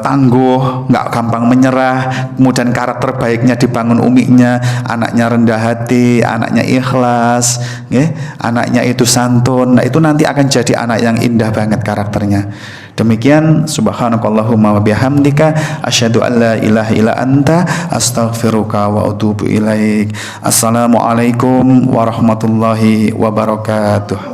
tangguh, nggak gampang menyerah. Kemudian karakter baiknya dibangun umiknya, anaknya rendah hati, anaknya ikhlas, anaknya itu santun. Nah itu nanti akan jadi anak yang indah banget karakternya. Demikian, subhanakallahumma wa bihamdika asyhadu an la ilaha illa anta astaghfiruka wa atubu ilaik. Assalamualaikum warahmatullahi wabarakatuh.